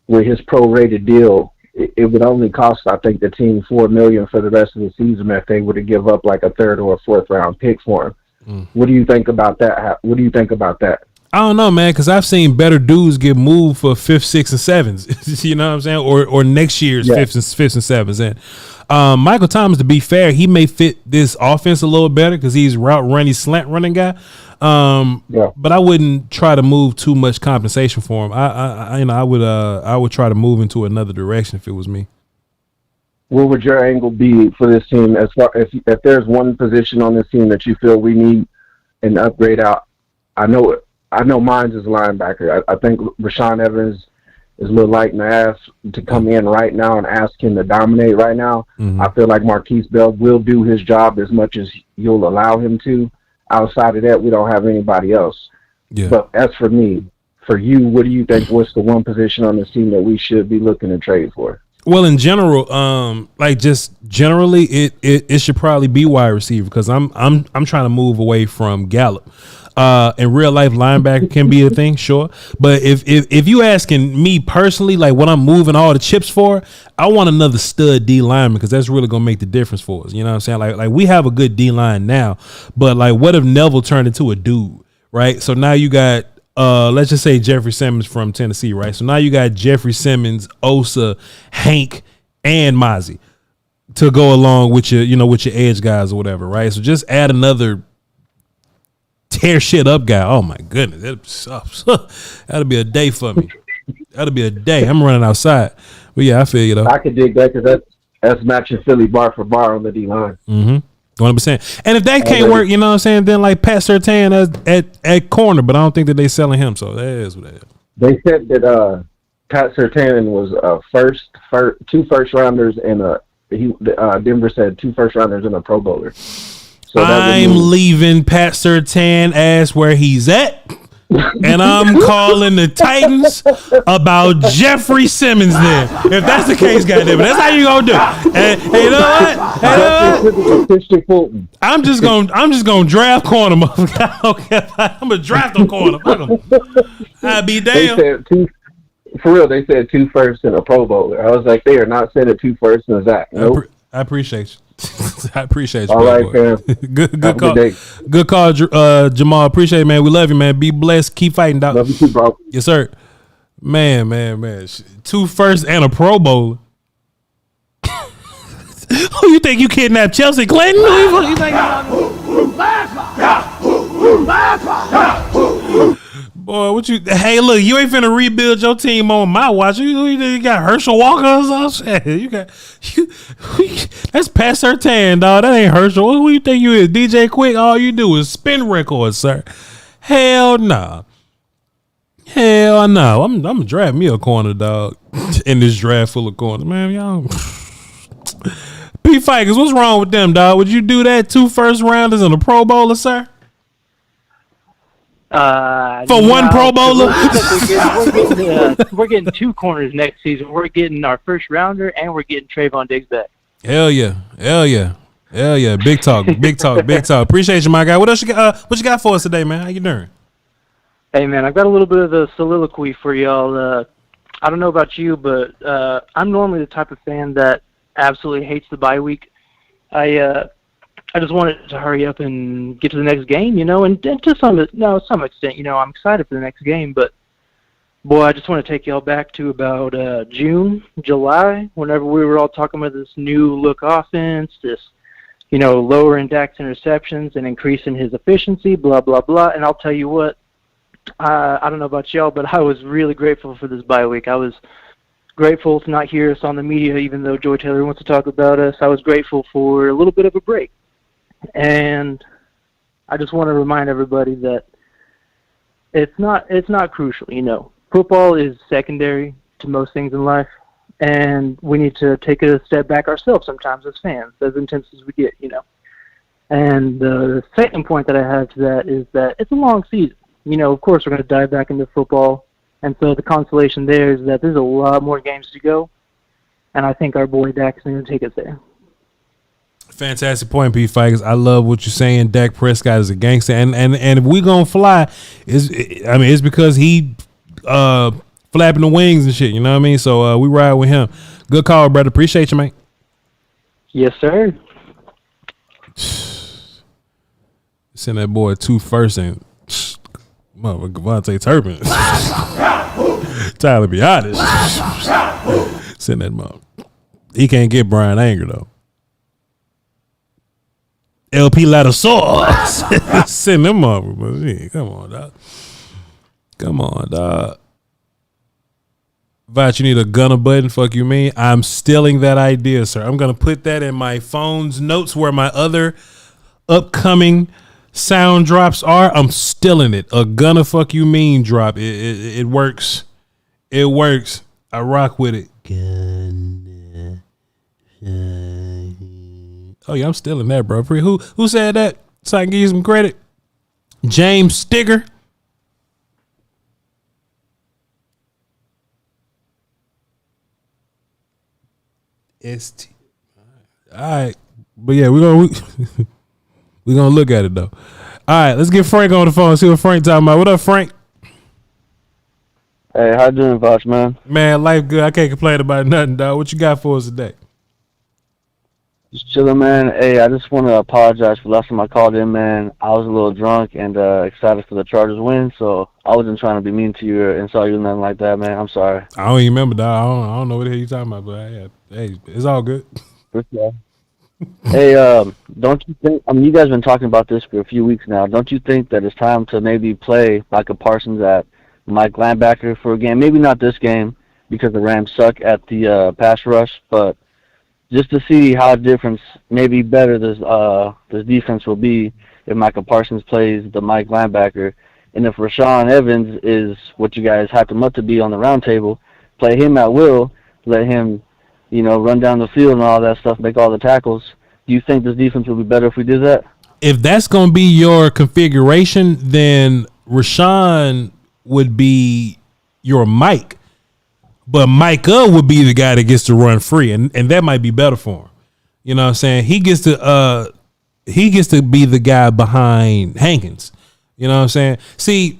Speaker 16: with his prorated deal, it would only cost, I think, the team $4 million for the rest of the season if they were to give up like a third or a fourth round pick for him. What do you think about that? What do you think about that?
Speaker 2: I don't know, man, because I've seen better dudes get moved for 5th, 6th, and 7s. You know what I'm saying? Or next year's 5th and 7s. And Michael Thomas, to be fair, he may fit this offense a little better because he's slant running guy. But I wouldn't try to move too much compensation for him. I would try to move into another direction if it was me.
Speaker 16: What would your angle be for this team as far if there's one position on this team that you feel we need an upgrade out? I know mine's is linebacker. I think Rashaan Evans is a little light in the ass to come in right now and ask him to dominate right now. Mm-hmm. I feel like Marquise Bell will do his job as much as you'll allow him to. Outside of that, we don't have anybody else. Yeah. But as for me, for you, what do you think? What's the one position on this team that we should be looking to trade for?
Speaker 2: Well, in general, just generally, it should probably be wide receiver because I'm trying to move away from Gallup. In real life, linebacker can be a thing, sure. But if you asking me personally, like what I'm moving all the chips for, I want another stud D lineman because that's really gonna make the difference for us. You know what I'm saying? Like we have a good D line now, but like what if Neville turned into a dude, right? So now you got let's just say Jeffrey Simmons from Tennessee, right? So now you got Jeffrey Simmons, Osa, Hank, and Mozzie to go along with your edge guys or whatever, right? So just add tear shit up guy. Oh my goodness, that'll be a day for me. That'll be a day. I'm running outside, but yeah, I feel you though.
Speaker 16: I could dig that because that's matching Philly bar for bar on the D line.
Speaker 2: 100%. And if that can't work, you know what I'm saying, then like Pat Surtain at corner, but I don't think that they selling him. So that is what that is.
Speaker 16: They said that Pat Surtain was two first rounders and Denver said 2 first rounders and a Pro Bowler. So
Speaker 2: I'm leaving Pat Surtain ass where he's at, and I'm calling the Titans about Jeffrey Simmons then. If that's the case, goddamn it, that's how you gonna do it. And you know what? I'm just gonna draft corner, motherfucker. I'm gonna draft a corner. I'd be damn.
Speaker 16: For real, they said 2 firsts and a Pro Bowler. I was like, they are not sending 2 firsts and a Zach. Nope.
Speaker 2: I appreciate you. I appreciate you.
Speaker 16: All right, man.
Speaker 2: Good call. Good call, Jamal. Appreciate it, man. We love you, man. Be blessed. Keep fighting, dog.
Speaker 16: Love you too, bro.
Speaker 2: Yes, sir. Man. 2 firsts and a Pro Bowler. Who you think you kidnapped? Chelsea Clinton? Who you think? Boy, what you? Hey, look, you ain't finna rebuild your team on my watch. You got Herschel Walker or something? That's Pat Surtain, dog. That ain't Herschel. Who you think you is? DJ Quick? All you do is spin records, sir. Hell no. I'm gonna draft me a corner, dog. In this draft full of corners, man. Y'all. P Fikers, what's wrong with them, dog? Would you do that? 2 first rounders and a Pro Bowler, sir? For one Pro Bowler?
Speaker 17: We're getting 2 corners next season. We're getting our first rounder and we're getting Trayvon Diggs back.
Speaker 2: Hell yeah. Big talk. Appreciate you, my guy. What else you got for us today, man? How you doing?
Speaker 17: Hey man, I've got a little bit of a soliloquy for y'all. I don't know about you, but I'm normally the type of fan that absolutely hates the bye week. I just wanted to hurry up and get to the next game, and to some extent, I'm excited for the next game, but boy, I just want to take y'all back to about June, July, whenever we were all talking about this new look offense, this, lowering Dak's interceptions and increasing his efficiency, blah, blah, blah. And I'll tell you what, I don't know about y'all, but I was really grateful for this bye week. I was grateful to not hear us on the media, even though Joy Taylor wants to talk about us. I was grateful for a little bit of a break. And I just want to remind everybody that it's not crucial, Football is secondary to most things in life, and we need to take a step back ourselves sometimes as fans, as intense as we get, And the second point that I have to that is that it's a long season. Of course we're going to dive back into football, and so the consolation there is that there's a lot more games to go, and I think our boy Dak is going to take us there.
Speaker 2: Fantastic point, P. Fikes. I love what you're saying. Dak Prescott is a gangster, and if we gonna fly, it's because he flapping the wings and shit. You know what I mean? So we ride with him. Good call, brother. Appreciate you, mate.
Speaker 17: Yes, sir.
Speaker 2: Send that boy 2 first and motherfucker Devontae Turpin. Tyler, be honest. Send that mother. He can't get Brian Anger though. LP Latosaurus. Send them over, but yeah, come on, dog. Come on, dog. Voch, you need a gunner button. Fuck you mean? I'm stealing that idea, sir. I'm gonna put that in my phone's notes where my other upcoming sound drops are. I'm stealing it. A gunner fuck you mean drop. It works. It works. I rock with it. Gunner. Oh yeah, I'm stealing that, bro. Who said that? So I can give you some credit. James Stigger. ST. All right, but yeah, we're gonna look at it though. All right, let's get Frank on the phone. See what Frank talking about. What up, Frank?
Speaker 18: Hey, how you doing, Voch, man?
Speaker 2: Man, life good. I can't complain about nothing, dog. What you got for us today?
Speaker 18: Just chilling, man. Hey, I just want to apologize for last time I called in, man. I was a little drunk and excited for the Chargers win, so I wasn't trying to be mean to you or insult you or nothing like that, man. I'm sorry.
Speaker 2: I don't even remember, dog. I don't know what the hell you talking about, but hey, it's all good.
Speaker 18: For sure. Hey, don't you think, you guys have been talking about this for a few weeks now. Don't you think that it's time to maybe play Micah Parsons at Mike linebacker for a game? Maybe not this game because the Rams suck at the pass rush, but just to see how different, maybe better this defense will be if Micah Parsons plays the Mike linebacker. And if Rashaan Evans is what you guys hyped him up to be on the round table, play him at will, let him, run down the field and all that stuff, make all the tackles. Do you think this defense will be better if we did that?
Speaker 2: If that's going to be your configuration, then Rashaan would be your Mike. But Micah would be the guy that gets to run free, and that might be better for him. You know what I'm saying? He gets to be the guy behind Hankins. You know what I'm saying? See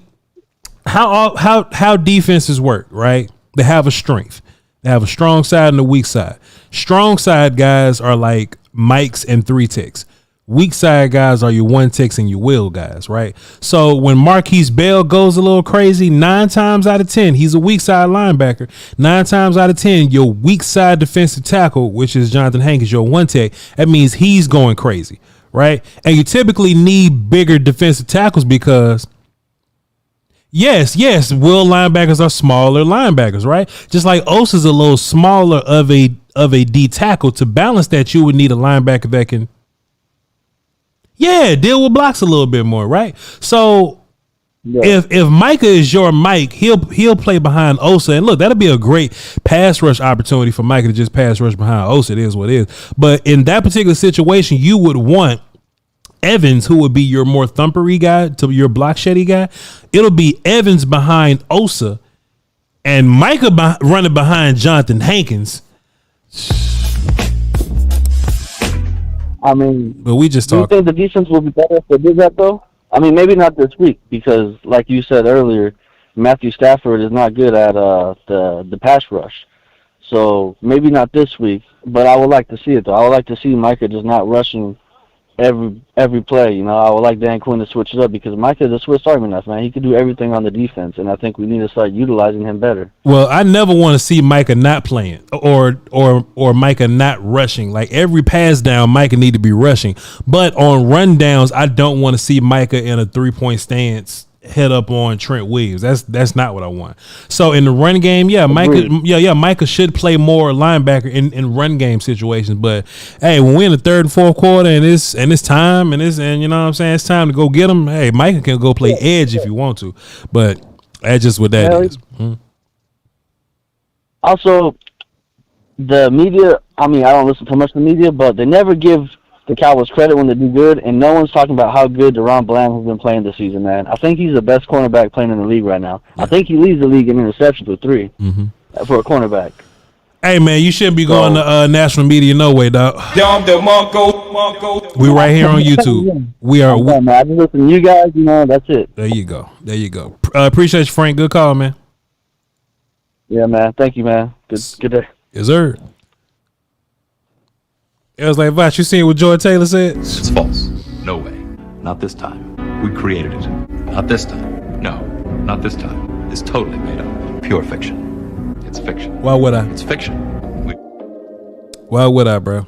Speaker 2: how defenses work, right? They have a strength. They have a strong side and a weak side. Strong side guys are like Mikes and 3 techs. Weak side guys are your 1 techs and your will guys, right? So when Marquise Bell goes a little crazy, 9 times out of 10, he's a weak side linebacker. 9 times out of 10, your weak side defensive tackle, which is Jonathan Hankins, your 1 tech, that means he's going crazy, right? And you typically need bigger defensive tackles because yes, will linebackers are smaller linebackers, right? Just like Osa's a little smaller of a D tackle. To balance that, you would need a linebacker that can deal with blocks a little bit more, right? So if Micah is your Mike, he'll play behind Osa. And look, that'll be a great pass rush opportunity for Micah to just pass rush behind Osa. It is what it is. But in that particular situation, you would want Evans, who would be your more thumpery guy, to your block sheddy guy. It'll be Evans behind Osa and Micah running behind Jonathan Hankins. But we just talked.
Speaker 18: Do you think the defense will be better if they did that, though? Maybe not this week because, like you said earlier, Matthew Stafford is not good at the pass rush. So maybe not this week, but I would like to see it, though. I would like to see Micah just not rushing every play. You know, I would like Dan Quinn to switch it up because Micah's a Swiss Army knife, man. He can do everything on the defense, and I think we need to start utilizing him better.
Speaker 2: Well, I never want to see Micah not playing or Micah not rushing. Like every pass down, Micah need to be rushing. But on run downs, I don't want to see Micah in a 3-point stance head up on Trent Williams. That's not what I want. So in the run game, Micah should play more linebacker in run game situations. But hey, when we're in the third and fourth quarter and it's time and you know what I'm saying, it's time to go get him. Hey, Micah can go play edge if you want to. But that's just what that is.
Speaker 18: Also, the media, I mean, I don't listen to much to the media, but they never give the Cowboys credit when they do good, and no one's talking about how good DeRon Bland has been playing this season, man. I think he's the best cornerback playing in the league right now. I think he leads the league in interceptions with 3 for a cornerback.
Speaker 2: Hey, man, you shouldn't be going to national media no way, dog. We right here on YouTube. We are.
Speaker 18: Man, I just listen to you guys, you know, that's it.
Speaker 2: There you go. Appreciate you, Frank. Good call, man.
Speaker 18: Yeah, man. Thank you, man. Good day.
Speaker 2: Yes, sir. It was like, Voch, you seen what Joy Taylor said?
Speaker 7: It's false. No way. Not this time. We created it. Not this time. No, not this time. It's totally made up. Pure fiction. It's fiction.
Speaker 2: Why would I?
Speaker 7: It's fiction.
Speaker 2: Why would I, bro?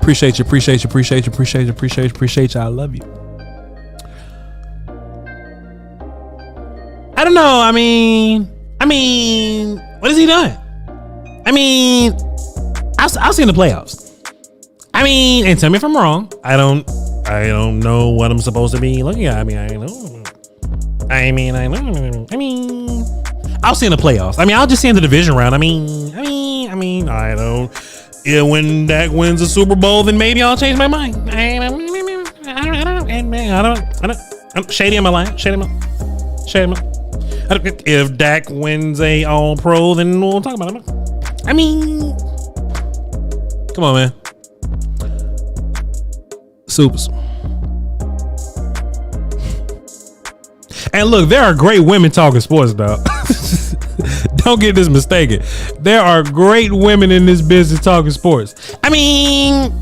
Speaker 2: Appreciate you. I love you. I don't know. I mean, what has he done? I mean, I've seen the playoffs. I mean, and tell me if I'm wrong. I don't know what I'm supposed to be looking at. I mean, I'll see in the playoffs. I mean, I'll just see in the division round. I mean, I don't. Yeah, when Dak wins a Super Bowl, then maybe I'll change my mind. I don't. Shady on my line. Shady him up. If Dak wins a All Pro, then we'll talk about it. I mean, come on, man. Supers. And look, there are great women talking sports, dog. Don't get this mistaken. There are great women in this business talking sports. I mean,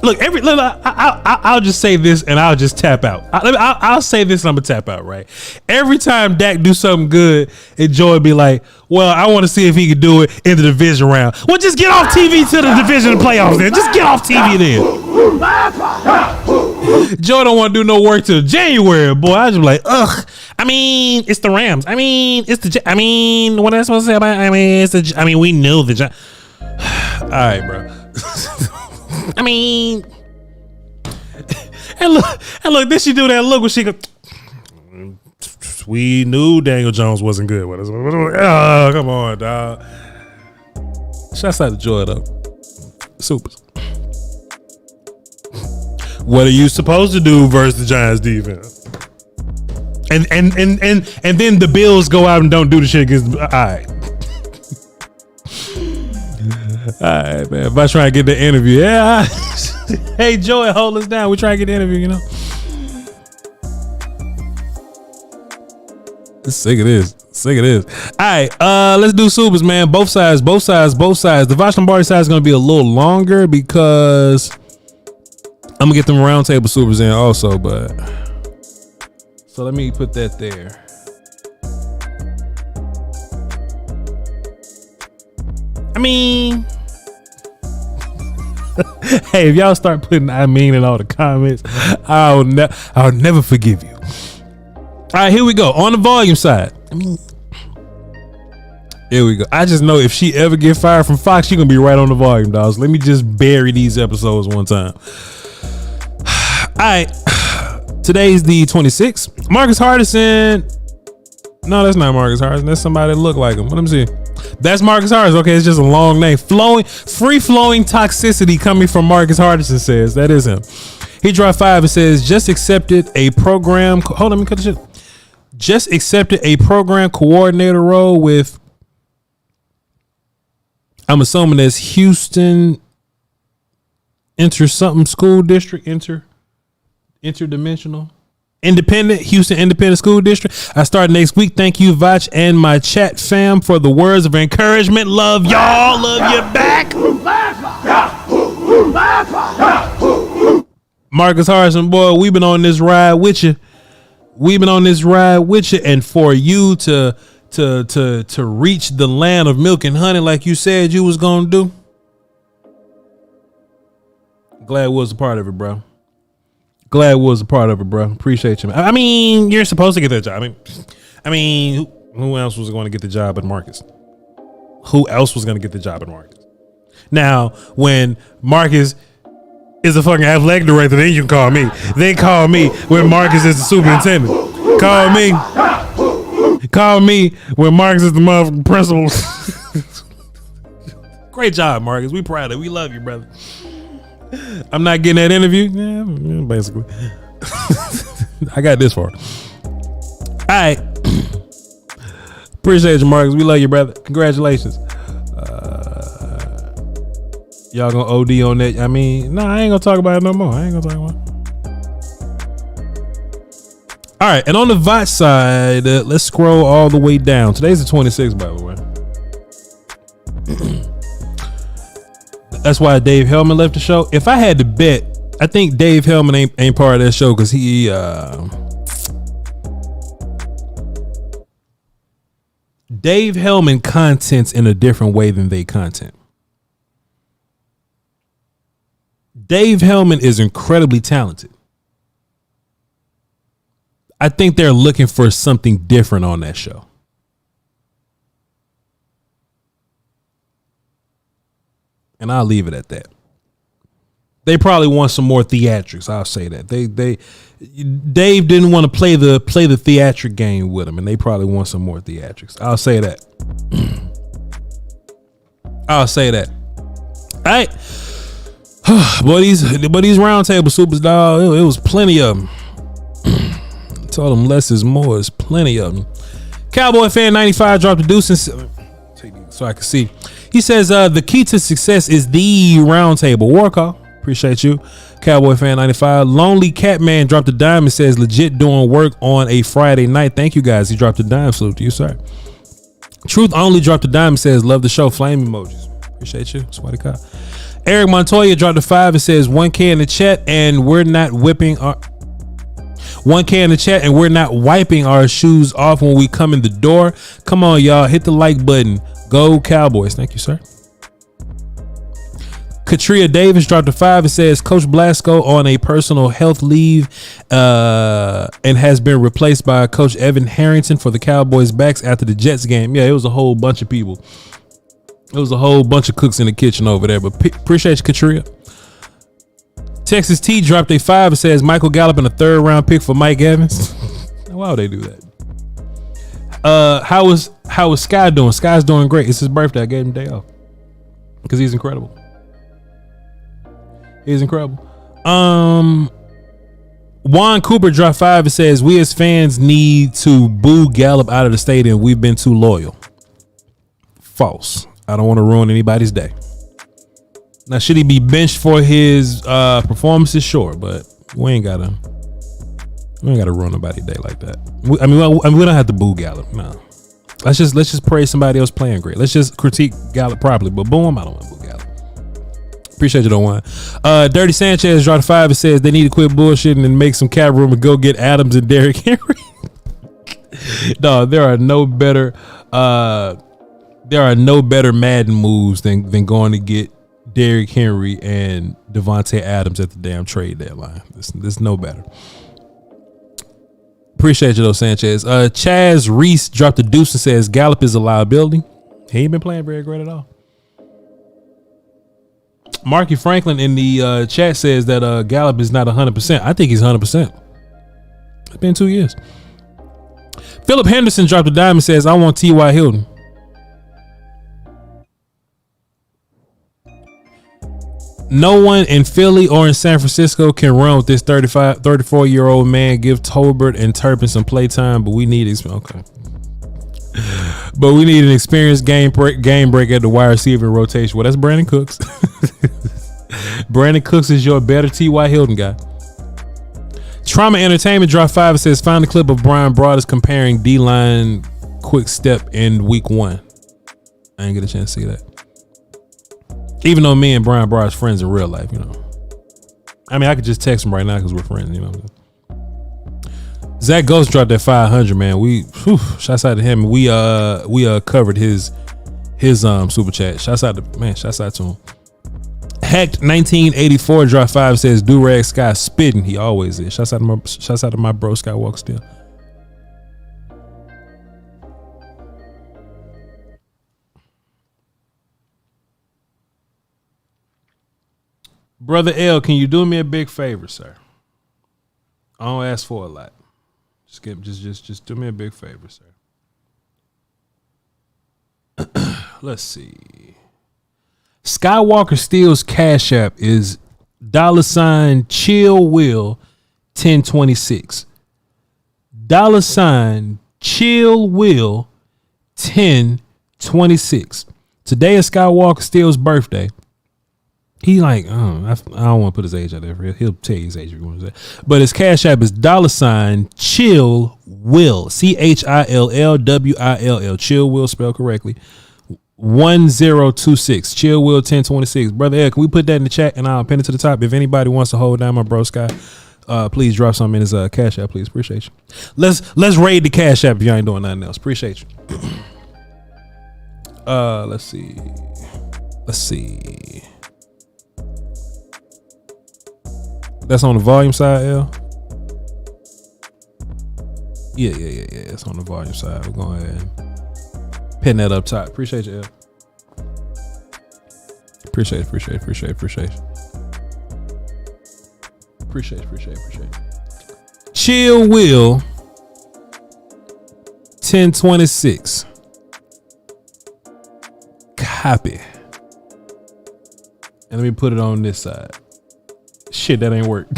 Speaker 2: look, I'll just say this and I'll just tap out. I'll say this and I'm gonna tap out, right? Every time Dak do something good, and Joy be like, well, I want to see if he can do it in the division round. Well, just get off TV to the division playoffs then. Just get off TV then. Joy don't want to do no work till January, boy. I just be like, ugh. I mean, it's the Rams. I mean, what am I supposed to say about it? We knew the all right, bro. I mean, and look, did she do that look when she go, we knew Daniel Jones wasn't good with us. Oh, come on, dog. Shouts out to Joy, though. Supers. What are you supposed to do versus the Giants defense? And then the Bills go out and don't do the shit against. All right. All right, man. If I try to get the interview, yeah. Hey, Joy, hold us down. We try to get the interview, you know. Sick of this. All right, let's do supers, man. Both sides. The Voch Lombardi side is going to be a little longer because I'm going to get them roundtable supers in also, but so let me put that there. I mean, hey, if y'all start putting "I mean" in all the comments, I'll never forgive you. All right, here we go. On the volume side, here we go. I just know if she ever get fired from Fox, she gonna be right on the volume, dogs. Let me just bury these episodes one time. All right, today's the 26th. Marcus Hardison. No, that's not Marcus Hardison. That's somebody that look like him. Let me see. That's Marcus Hardison. Okay, it's just a long name. Free-flowing toxicity coming from Marcus Hardison says. That is him. He dropped 5 and says, just accepted a program. Hold on, let me cut the shit. Just accepted a program coordinator role with, I'm assuming that's Houston something school district, interdimensional. Houston Independent School District. I start next week. Thank you, Voch, and my chat fam for the words of encouragement. Love y'all. Love you back. Marcus Harrison, boy, we've been on this ride with you. And for you to reach the land of milk and honey like you said you was gonna do. Glad was a part of it, bro. Appreciate you, man. I mean, you're supposed to get that job. I mean, who else was going to get the job at Marcus? Now, when Marcus is the fucking athletic director, then you can call me. They call me when Marcus is the superintendent. Call me when Marcus is the motherfucking principal. Great job, Marcus. We proud of you. We love you, brother. I'm not getting that interview. Yeah, basically. I got this far. All right. Appreciate you, Marcus. We love you, brother. Congratulations. Y'all gonna OD on that? I mean, I ain't gonna talk about it no more. All right, and on the Voch side, let's scroll all the way down. Today's the 26th, by the way. That's why Dave Hellman left the show. If I had to bet, I think Dave Hellman ain't part of that show because he Dave Hellman contents in a different way than they content. Dave Hellman is incredibly talented. I think they're looking for something different on that show. And I'll leave it at that. They probably want some more theatrics. I'll say that. Dave didn't want to play the theatric game with him, and they probably want some more theatrics. I'll say that. All right. Boy, these round table supers, dog, it was plenty of them. Told them less is more. It's plenty of them. Cowboy fan 95 dropped a deuce so I can see. He says the key to success is the round table. War call. Appreciate you. Cowboy fan 95. Lonely Cat Man dropped a dime and says legit doing work on a Friday night. Thank you guys. He dropped a dime. Salute to you, sir. Truth Only dropped a dime and says love the show. Flame emojis. Appreciate you. Sweaty cop. Eric Montoya dropped a 5 and says 1K in the chat and we're not whipping our 1K in the chat and we're not wiping our shoes off when we come in the door. Come on, y'all. Hit the like button. Go Cowboys. Thank you, sir. Katria Davis dropped a 5 and says Coach Blasco on a personal health leave and has been replaced by Coach Evan Harrington for the Cowboys backs after the Jets game. Yeah, it was a whole bunch of people. It was a whole bunch of cooks in the kitchen over there, but appreciate you, Katria. Texas T dropped a 5 and says Michael Gallup in a 3rd round pick for Mike Evans. Why would they do that? How is Sky doing? Sky's doing great. It's his birthday. I gave him a day off because he's incredible. Juan Cooper dropped 5 and says we as fans need to boo Gallup out of the stadium. We've been too loyal. False. I don't want to ruin anybody's day. Now, should he be benched for his performances? Sure, but we ain't gotta ruin nobody's day like that. We don't have to boo Gallup. No, let's just praise somebody else playing great. Let's just critique Gallup properly. But boom, I don't want to boo Gallup. Appreciate you, don't want. Dirty Sanchez dropped a 5 and says they need to quit bullshitting and make some cap room and go get Adams and Derrick Henry. No, there are no better Madden moves than going to get Derrick Henry and Devontae Adams at the damn trade deadline. There's no better. Appreciate you though, Sanchez. Chaz Reese dropped a deuce and says Gallup is a liability. He ain't been playing very great at all. Marky Franklin in the chat says that Gallup is not 100%. I think he's 100%. It's been 2 years. Philip Henderson dropped a dime and says I want T.Y. Hilton. No one in Philly or in San Francisco can run with this 34-year-old man. Give Tolbert and Turpin some playtime, but we need an experienced game break at the wide receiver rotation. Well, that's Brandon Cooks. Brandon Cooks is your better T.Y. Hilton guy. Trauma Entertainment dropped 5 and says find the clip of Brian Broaddus comparing D-line quick step in week 1. I ain't get a chance to see that. Even though me and Brian Barr is friends in real life, you know. I mean, I could just text him right now because we're friends, you know. Zach Ghost dropped that 500, man. Shouts out to him. We covered his super chat. Shouts out to him. Hacked 1984 drop 5 says Durag Sky spitting. He always is. Shouts out to my bro Skywalker still. Brother L, can you do me a big favor, sir? I don't ask for a lot. Just do me a big favor, sir. Let's see. Skywalker Steele's Cash App is $Chill Will 1026. $Chill Will 1026. Today is Skywalker Steele's birthday. He like, I don't want to put his age out there. He'll tell you his age if you want to say. But his Cash App is $Chill Will. ChillWill. Chill Will spelled correctly. 1026. Chill Will 1026. Brother Ed, can we put that in the chat and I'll pin it to the top? If anybody wants to hold down my bro Sky, please drop something in his Cash App, please. Appreciate you. Let's raid the Cash App if you ain't doing nothing else. Appreciate you. Let's see. That's on the volume side, L? Yeah. It's on the volume side. We're going ahead and pin that up top. Appreciate you, L. Appreciate it. Chill Will 1026. Copy. And let me put it on this side. Shit, that ain't work.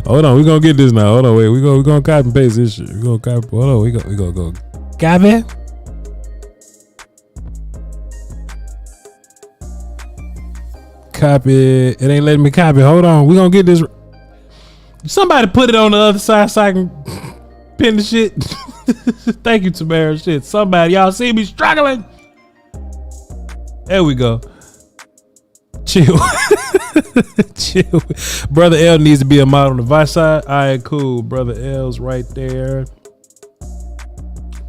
Speaker 2: Hold on, we gonna get this now. Hold on, wait. We gonna copy and paste this shit. We gonna copy. Hold on, we gonna go. Copy. Copy. It ain't letting me copy. Hold on, we gonna get this. Somebody put it on the other side so I can pin the shit. Thank you, Tamara. Shit, somebody, y'all see me struggling. There we go. Chill. Chill. Brother L needs to be a model on the vice side. All right, cool. Brother L's right there.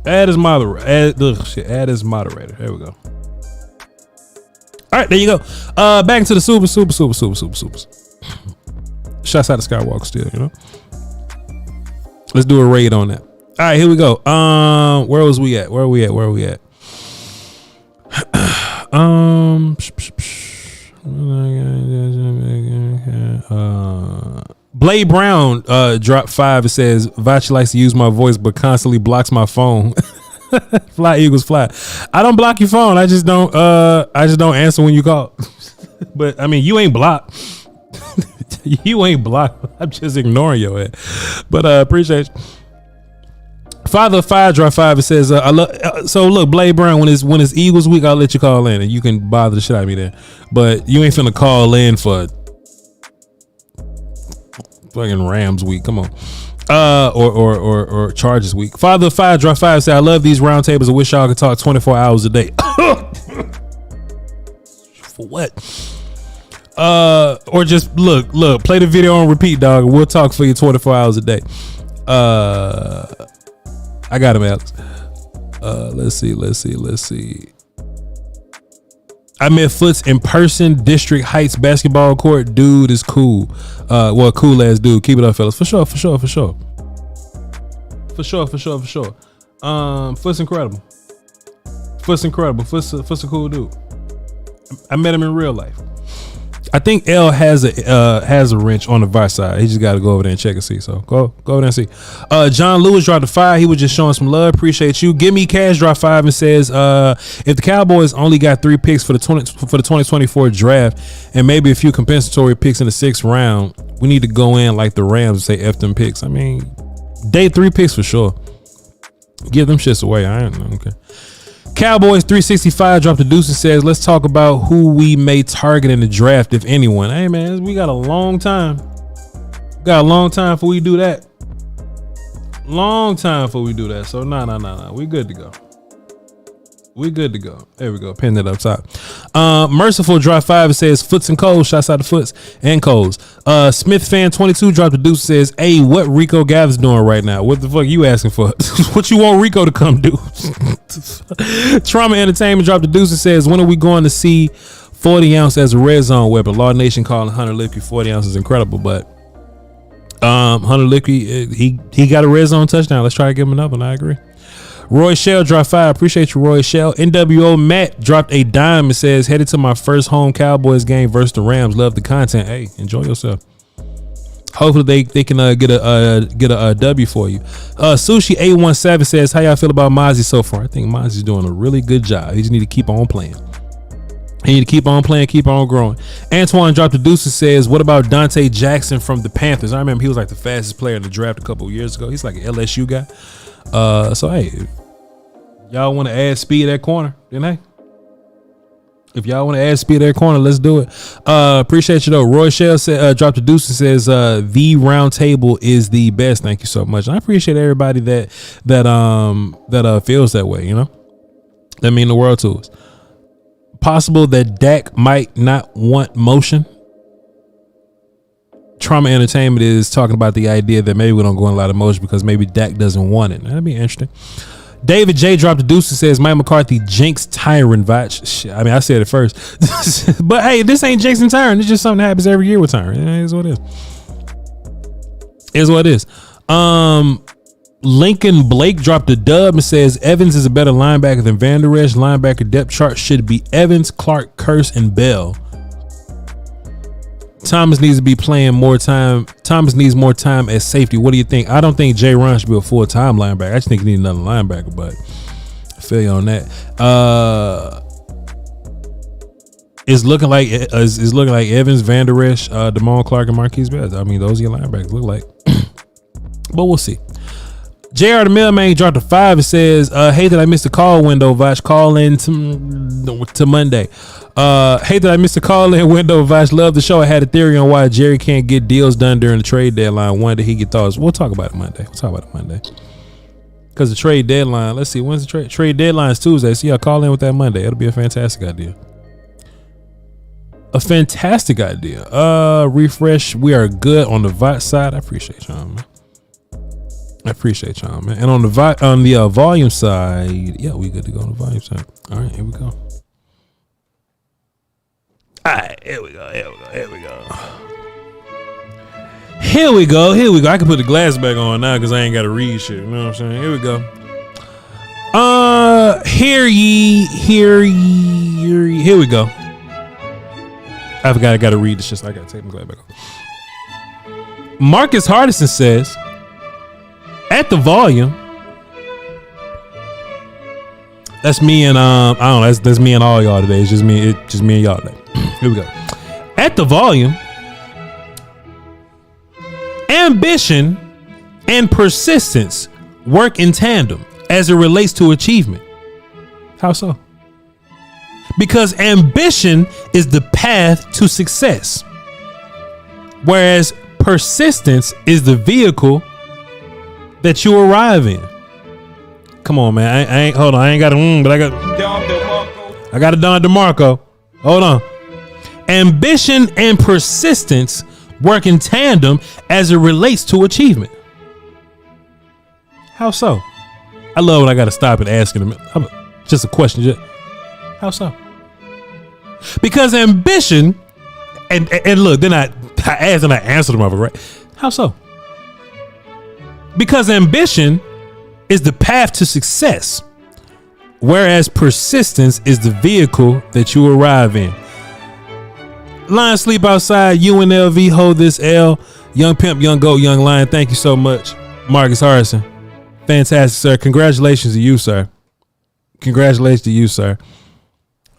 Speaker 2: Add as moderator. Add as moderator. There we go. All right, there you go. Back into the supers. Shouts out to Skywalker still, you know. Let's do a raid on that. All right, here we go. Where was we at? Where are we at? Blade Brown dropped 5. It says Voch likes to use my voice but constantly blocks my phone. Fly Eagles fly. I don't block your phone. I just don't answer when you call. But I mean, you ain't blocked. You ain't blocked. I'm just ignoring your head. But appreciate you. Father of 5 dropped 5. It says so look, Blade Brown, when it's Eagles week, I'll let you call in and you can bother the shit out of me then. But you ain't finna call in for fucking Rams week. Come on. Or Chargers week. Father of 5 dropped 5. Said I love these round tables. I wish y'all could talk 24 hours a day. For what? Or just look, play the video on repeat, dog. We'll talk for you 24 hours a day. I got him, Alex. Let's see. I met Foots in person, District Heights basketball court. Dude is cool. Cool ass dude. Keep it up, fellas. For sure. Foots incredible. Foots a cool dude. I met him in real life. I think L has a wrench on the vice side. He just got to go over there and check and see. So go over there and see. John Lewis dropped a 5. He was just showing some love. Appreciate you. Give Me Cash dropped 5 and says, if the Cowboys only got 3 picks for the 2024 draft and maybe a few compensatory picks in the 6th round, we need to go in like the Rams and say F them picks. I mean, day 3 picks for sure. Give them shits away. I don't know. Okay. Cowboys 365 dropped a deuce and says, let's talk about who we may target in the draft, if anyone. Hey, man, we got a long time. Before we do that. So, no. We good to go. We good to go. There we go. Pin that up top. Merciful drop 5. It says Foots and Coles. Shouts out to Foots and Coles. Smith fan 22 dropped a deuce. Says, hey, what Rico Gavis doing right now? What the fuck you asking for? What you want Rico to come do? Trauma Entertainment dropped a deuce. It says, when are we going to see 40 ounce as a red zone weapon? Law Nation calling Hunter Licky 40 ounces incredible, but Hunter Licky, he got a red zone touchdown. Let's try to give him another one. I agree. Roy Shell dropped 5. Appreciate you, Roy Shell. NWO Matt dropped a dime and says, headed to my first home Cowboys game versus the Rams. Love the content. Hey, enjoy yourself. Hopefully they can get a W for you. Sushi 817 says, how y'all feel about Mozzie so far? I think Mozzie's doing a really good job. He just need to keep on playing. He need to keep on playing, keep on growing. Antoine dropped a deuce and says, what about Dante Jackson from the Panthers? I remember he was like the fastest player in the draft a couple of years ago. He's like an LSU guy. So hey, y'all want to add speed at corner, then hey, if y'all want to add speed at corner, let's do it. Appreciate you though. Roy Shell said, dropped a deuce and says, the round table is the best. Thank you so much. I appreciate everybody that feels that way. You know, that mean the world to us. Possible that Dak might not want motion. Trauma Entertainment is talking about the idea that maybe we don't go in a lot of motion because maybe Dak doesn't want it. That'd be interesting. David J dropped a deuce and says, Mike McCarthy jinx Tyron Voch. Shit, I mean, I said it first. But hey, this ain't jinxing Tyron. It's just something that happens every year with Tyron. It is what it is. It is what it is. Lincoln Blake dropped a dub and says, Evans is a better linebacker than Van Der Esch. Linebacker depth chart should be Evans, Clark, Curse, and Bell. Thomas needs to be playing more time. Thomas needs more time as safety. What do you think? I don't think Jay Ron should be a full-time linebacker. I just think he needs another linebacker, but I feel you on that. It's looking like Evans, Van Der Esch, Damone Clark, and Marquise Bell. I mean, those are your linebackers look like. But we'll see. JR the Mailman dropped a 5 and says, hey that I missed the call window, Voch. Call in to Monday. Hey that I missed the call in window, Voch. Love the show. I had a theory on why Jerry can't get deals done during the trade deadline. When did he get thoughts? We'll talk about it Monday. Because the trade deadline, let's see, when's the trade deadline is Tuesday. So yeah, call in with that Monday. It'll be a fantastic idea. Refresh. We are good on the Voch side. I appreciate y'all, man. And on the volume side, yeah, we good to go on the volume side. All right, here we go. All right, here we go. I can put the glass back on now because I ain't got to read shit. You know what I'm saying? Here we go. Hear ye. Here we go. I forgot I got to read this shit, so I got to take my glass back off. Marcus Hardison says, at the volume, that's me and I don't know, that's me and all y'all today. It's just me and y'all today. Here we go. At the volume, ambition and persistence work in tandem as it relates to achievement. How so? Because ambition is the path to success, whereas persistence is the vehicle that you arrive in. Come on, man. I ain't hold on. I ain't got a but I got a Don DeMarco. Hold on. Ambition and persistence work in tandem as it relates to achievement. How so? I love when I got to stop and ask them. Just a question. How so? Because ambition and look, then I asked and I answered them, right? How so? Because ambition is the path to success, whereas persistence is the vehicle that you arrive in. Lion sleep outside, UNLV, hold this L. Young Pimp, Young Goat, Young Lion. Thank you so much, Marcus Harrison. Fantastic, sir. Congratulations to you, sir.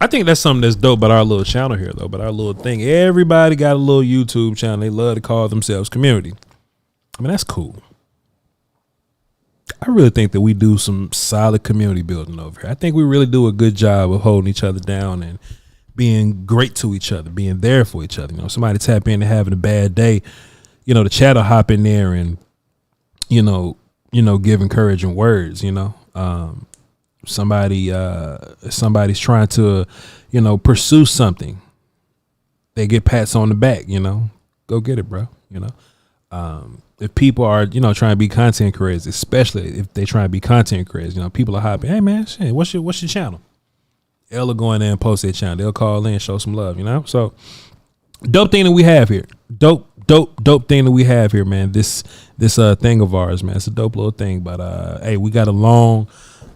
Speaker 2: I think that's something that's dope about our little channel here, though. About our little thing. Everybody got a little YouTube channel. They love to call themselves community. I mean, that's cool. I really think that we do some solid community building over here. I think we really do a good job of holding each other down and being great to each other, being there for each other. You know, somebody tap in and having a bad day, you know, the chat will hop in there and, you know, give encouraging words, you know. somebody's trying to, pursue something, they get pats on the back, go get it, bro. If people are, trying to be content creators, especially if they try to be content creators, people are hopping, hey man, shit, what's your channel? They'll go in there and post their channel. They'll call in, show some love, So dope thing that we have here. Dope thing that we have here, man. This thing of ours, man. It's a dope little thing. But hey, we got a long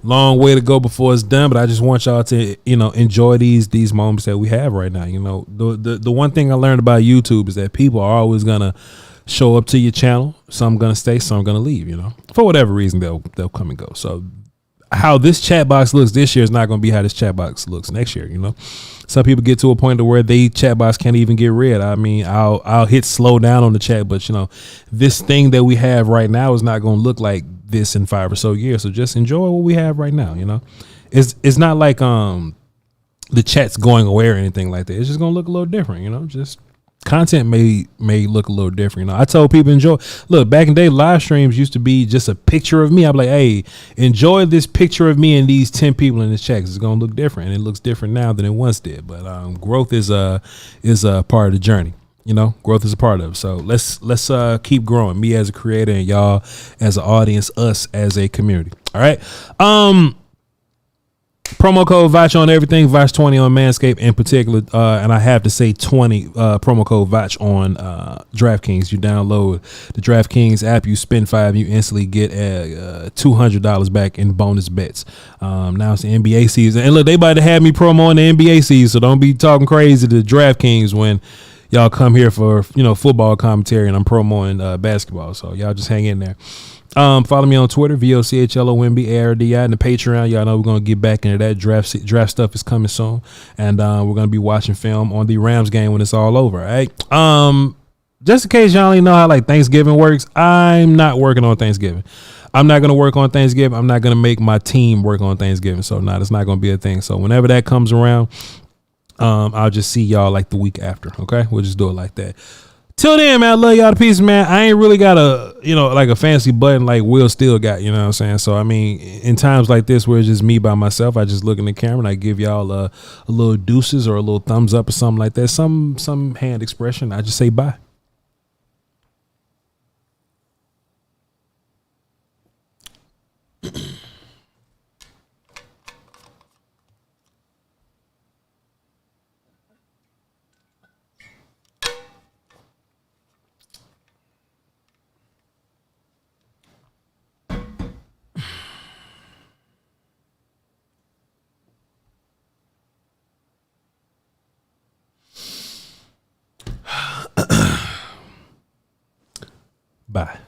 Speaker 2: way to go before it's done. But I just want y'all to, enjoy these moments that we have right now. The one thing I learned about YouTube is that people are always gonna show up to your channel. Some gonna stay, some gonna leave. For whatever reason, they'll come and go. So how this chat box looks this year is not going to be how this chat box looks next year. Some people get to a point to where they chat box can't even get read. I mean, I'll hit slow down on the chat, but this thing that we have right now is not going to look like this in 5 or so years. So just enjoy what we have right now. It's not like the chat's going away or anything like that. It's just going to look a little different. Just content may look a little different. I told people look, back in the day, live streams used to be just a picture of me. I'm like, hey, enjoy this picture of me and these 10 people in this chat. It's gonna look different, and it looks different now than it once did. But growth is a part of the journey. Growth is a part of it. So let's keep growing. Me as a creator and y'all as an audience, us as a community. All right. Promo code Voch on everything, Voch 20 on Manscaped in particular, and I have to say 20 promo code Voch on DraftKings. You download the DraftKings app, you spend $5, you instantly get $200 back in bonus bets. Now it's the NBA season, and look, they about to have me promo on the NBA season, so don't be talking crazy to DraftKings when y'all come here for football commentary and I'm promoting basketball. So y'all just hang in there. Follow me on Twitter, VOCHLOMBARDI, and the Patreon. Y'all know we're going to get back into that. Draft stuff is coming soon. And we're going to be watching film on the Rams game when it's all over. All right. Just in case y'all ain't know how Thanksgiving works, I'm not working on Thanksgiving. I'm not going to work on Thanksgiving. I'm not going to make my team work on Thanksgiving. So it's not going to be a thing. So whenever that comes around, I'll just see y'all the week after. Okay. We'll just do it like that. Till then, man, I love y'all to pieces, man. I ain't really got a fancy button like Will Steele got, you know what I'm saying? So, I mean, in times like this where it's just me by myself, I just look in the camera and I give y'all a little deuces or a little thumbs up or something like that. Some hand expression. I just say bye. Bye.